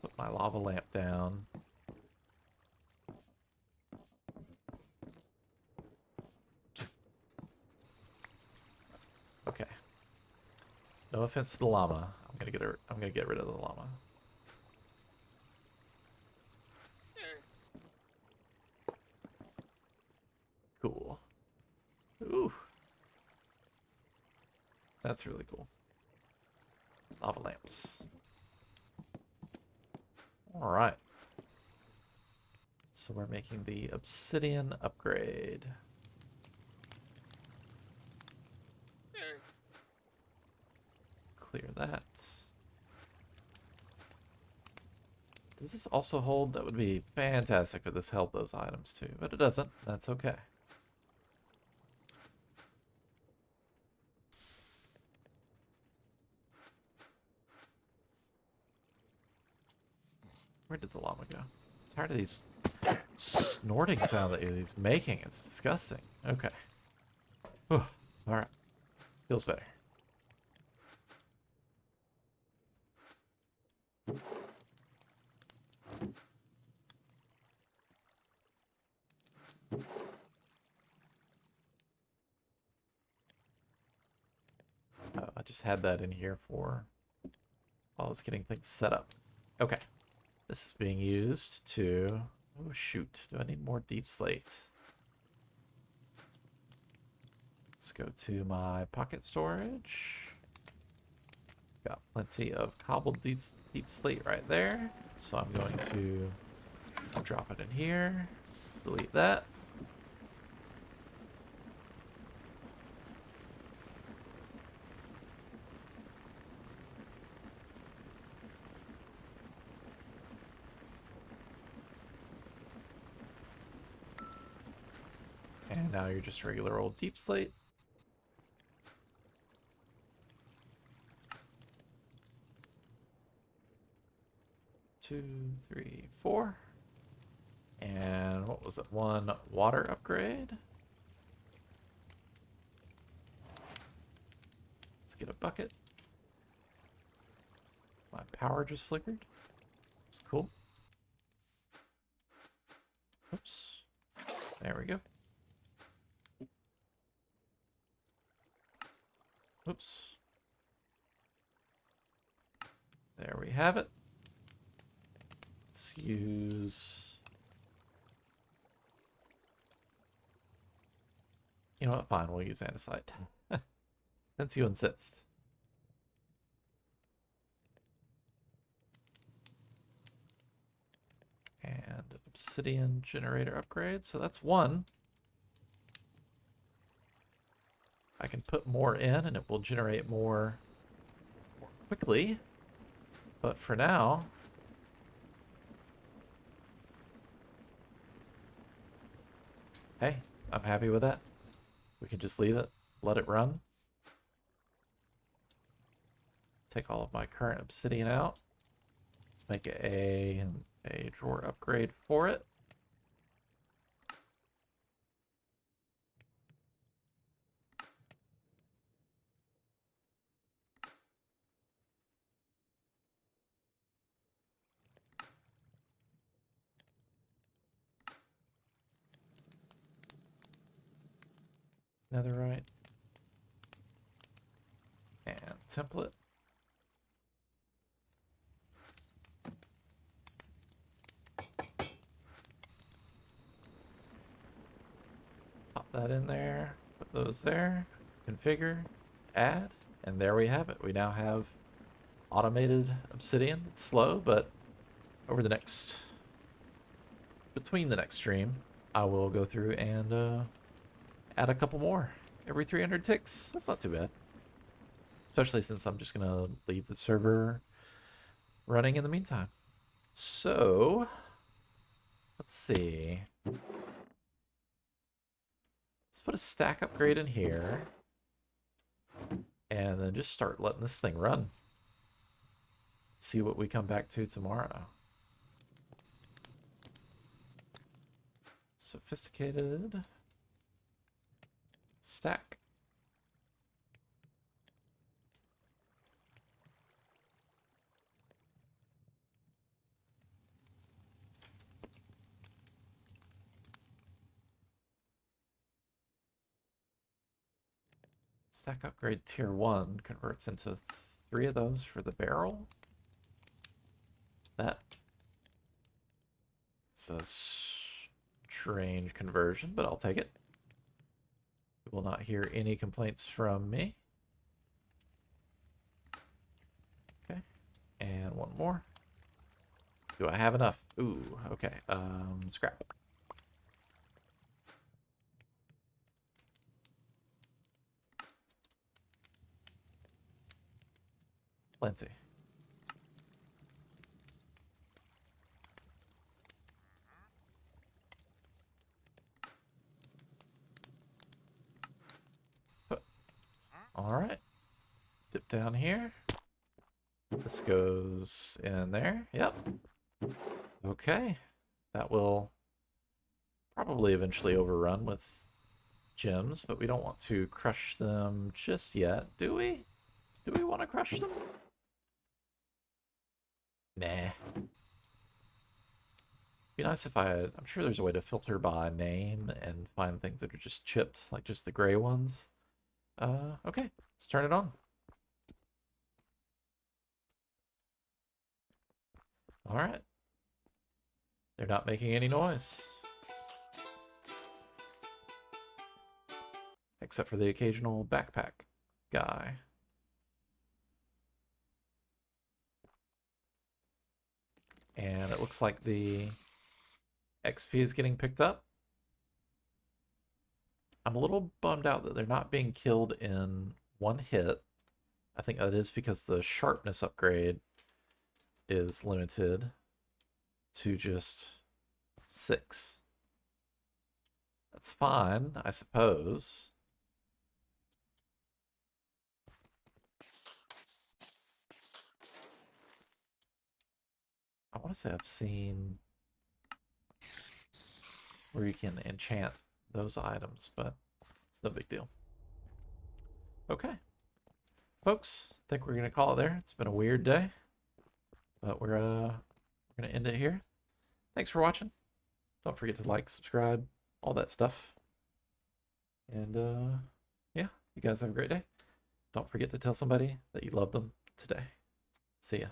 put my lava lamp down. Okay. No offense to the llama. I'm gonna get rid of the llama. Cool. Ooh. That's really cool. Lava lamps. Alright. So we're making the obsidian upgrade. Clear that. Does this also hold? That would be fantastic if this held those items too, but it doesn't. That's okay. Where did the llama go? I'm tired of these snorting sound that he's making. It's disgusting. Okay. Alright. Feels better. just had that in here for while I was getting things set up. Okay. This is being used to... Oh, shoot. Do I need more deep slate? Let's go to my pocket storage. Got plenty of cobbled deep slate right there. So I'm going to drop it in here. Delete that. And now you're just regular old deep slate. Two, three, four. And what was it? One water upgrade. Let's get a bucket. My power just flickered. It's cool. Oops. There we go. Oops. There we have it. Let's use... You know what? Fine, we'll use andesite. Since you insist. And obsidian generator upgrade. So that's one. I can put more in and it will generate more quickly. But for now... Hey, I'm happy with that. We can just leave it, let it run. Take all of my current obsidian out. Let's make a drawer upgrade for it. Netherite. And template. Pop that in there, put those there, configure, add, and there we have it. We now have automated obsidian. It's slow, but between the next stream, I will go through and add a couple more every 300 ticks. That's not too bad. Especially since I'm just going to leave the server running in the meantime. So, let's see. Let's put a stack upgrade in here. And then just start letting this thing run. See what we come back to tomorrow. Sophisticated. Stack. Stack upgrade tier 1 converts into 3 of those for the barrel. That is a strange conversion, but I'll take it. You will not hear any complaints from me. Okay, and one more. Do I have enough? Ooh, okay. Scrap. Plenty. All right. Dip down here. This goes in there. Yep. Okay. That will probably eventually overrun with gems, but we don't want to crush them just yet, do we? Do we want to crush them? Nah. Be nice if I'm sure there's a way to filter by name and find things that are just chipped, like just the gray ones. Okay, let's turn it on. All right. They're not making any noise. Except for the occasional backpack guy. And it looks like the XP is getting picked up. I'm a little bummed out that they're not being killed in one hit. I think that is because the sharpness upgrade is limited to just 6. That's fine, I suppose. I want to say I've seen where you can enchant those items, but it's no big deal. Okay, folks, I think we're gonna call it there. It's been a weird day, but we're gonna end it here. Thanks for watching. Don't forget to like, subscribe, all that stuff. And yeah, you guys have a great day. Don't forget to tell somebody that you love them today. See ya.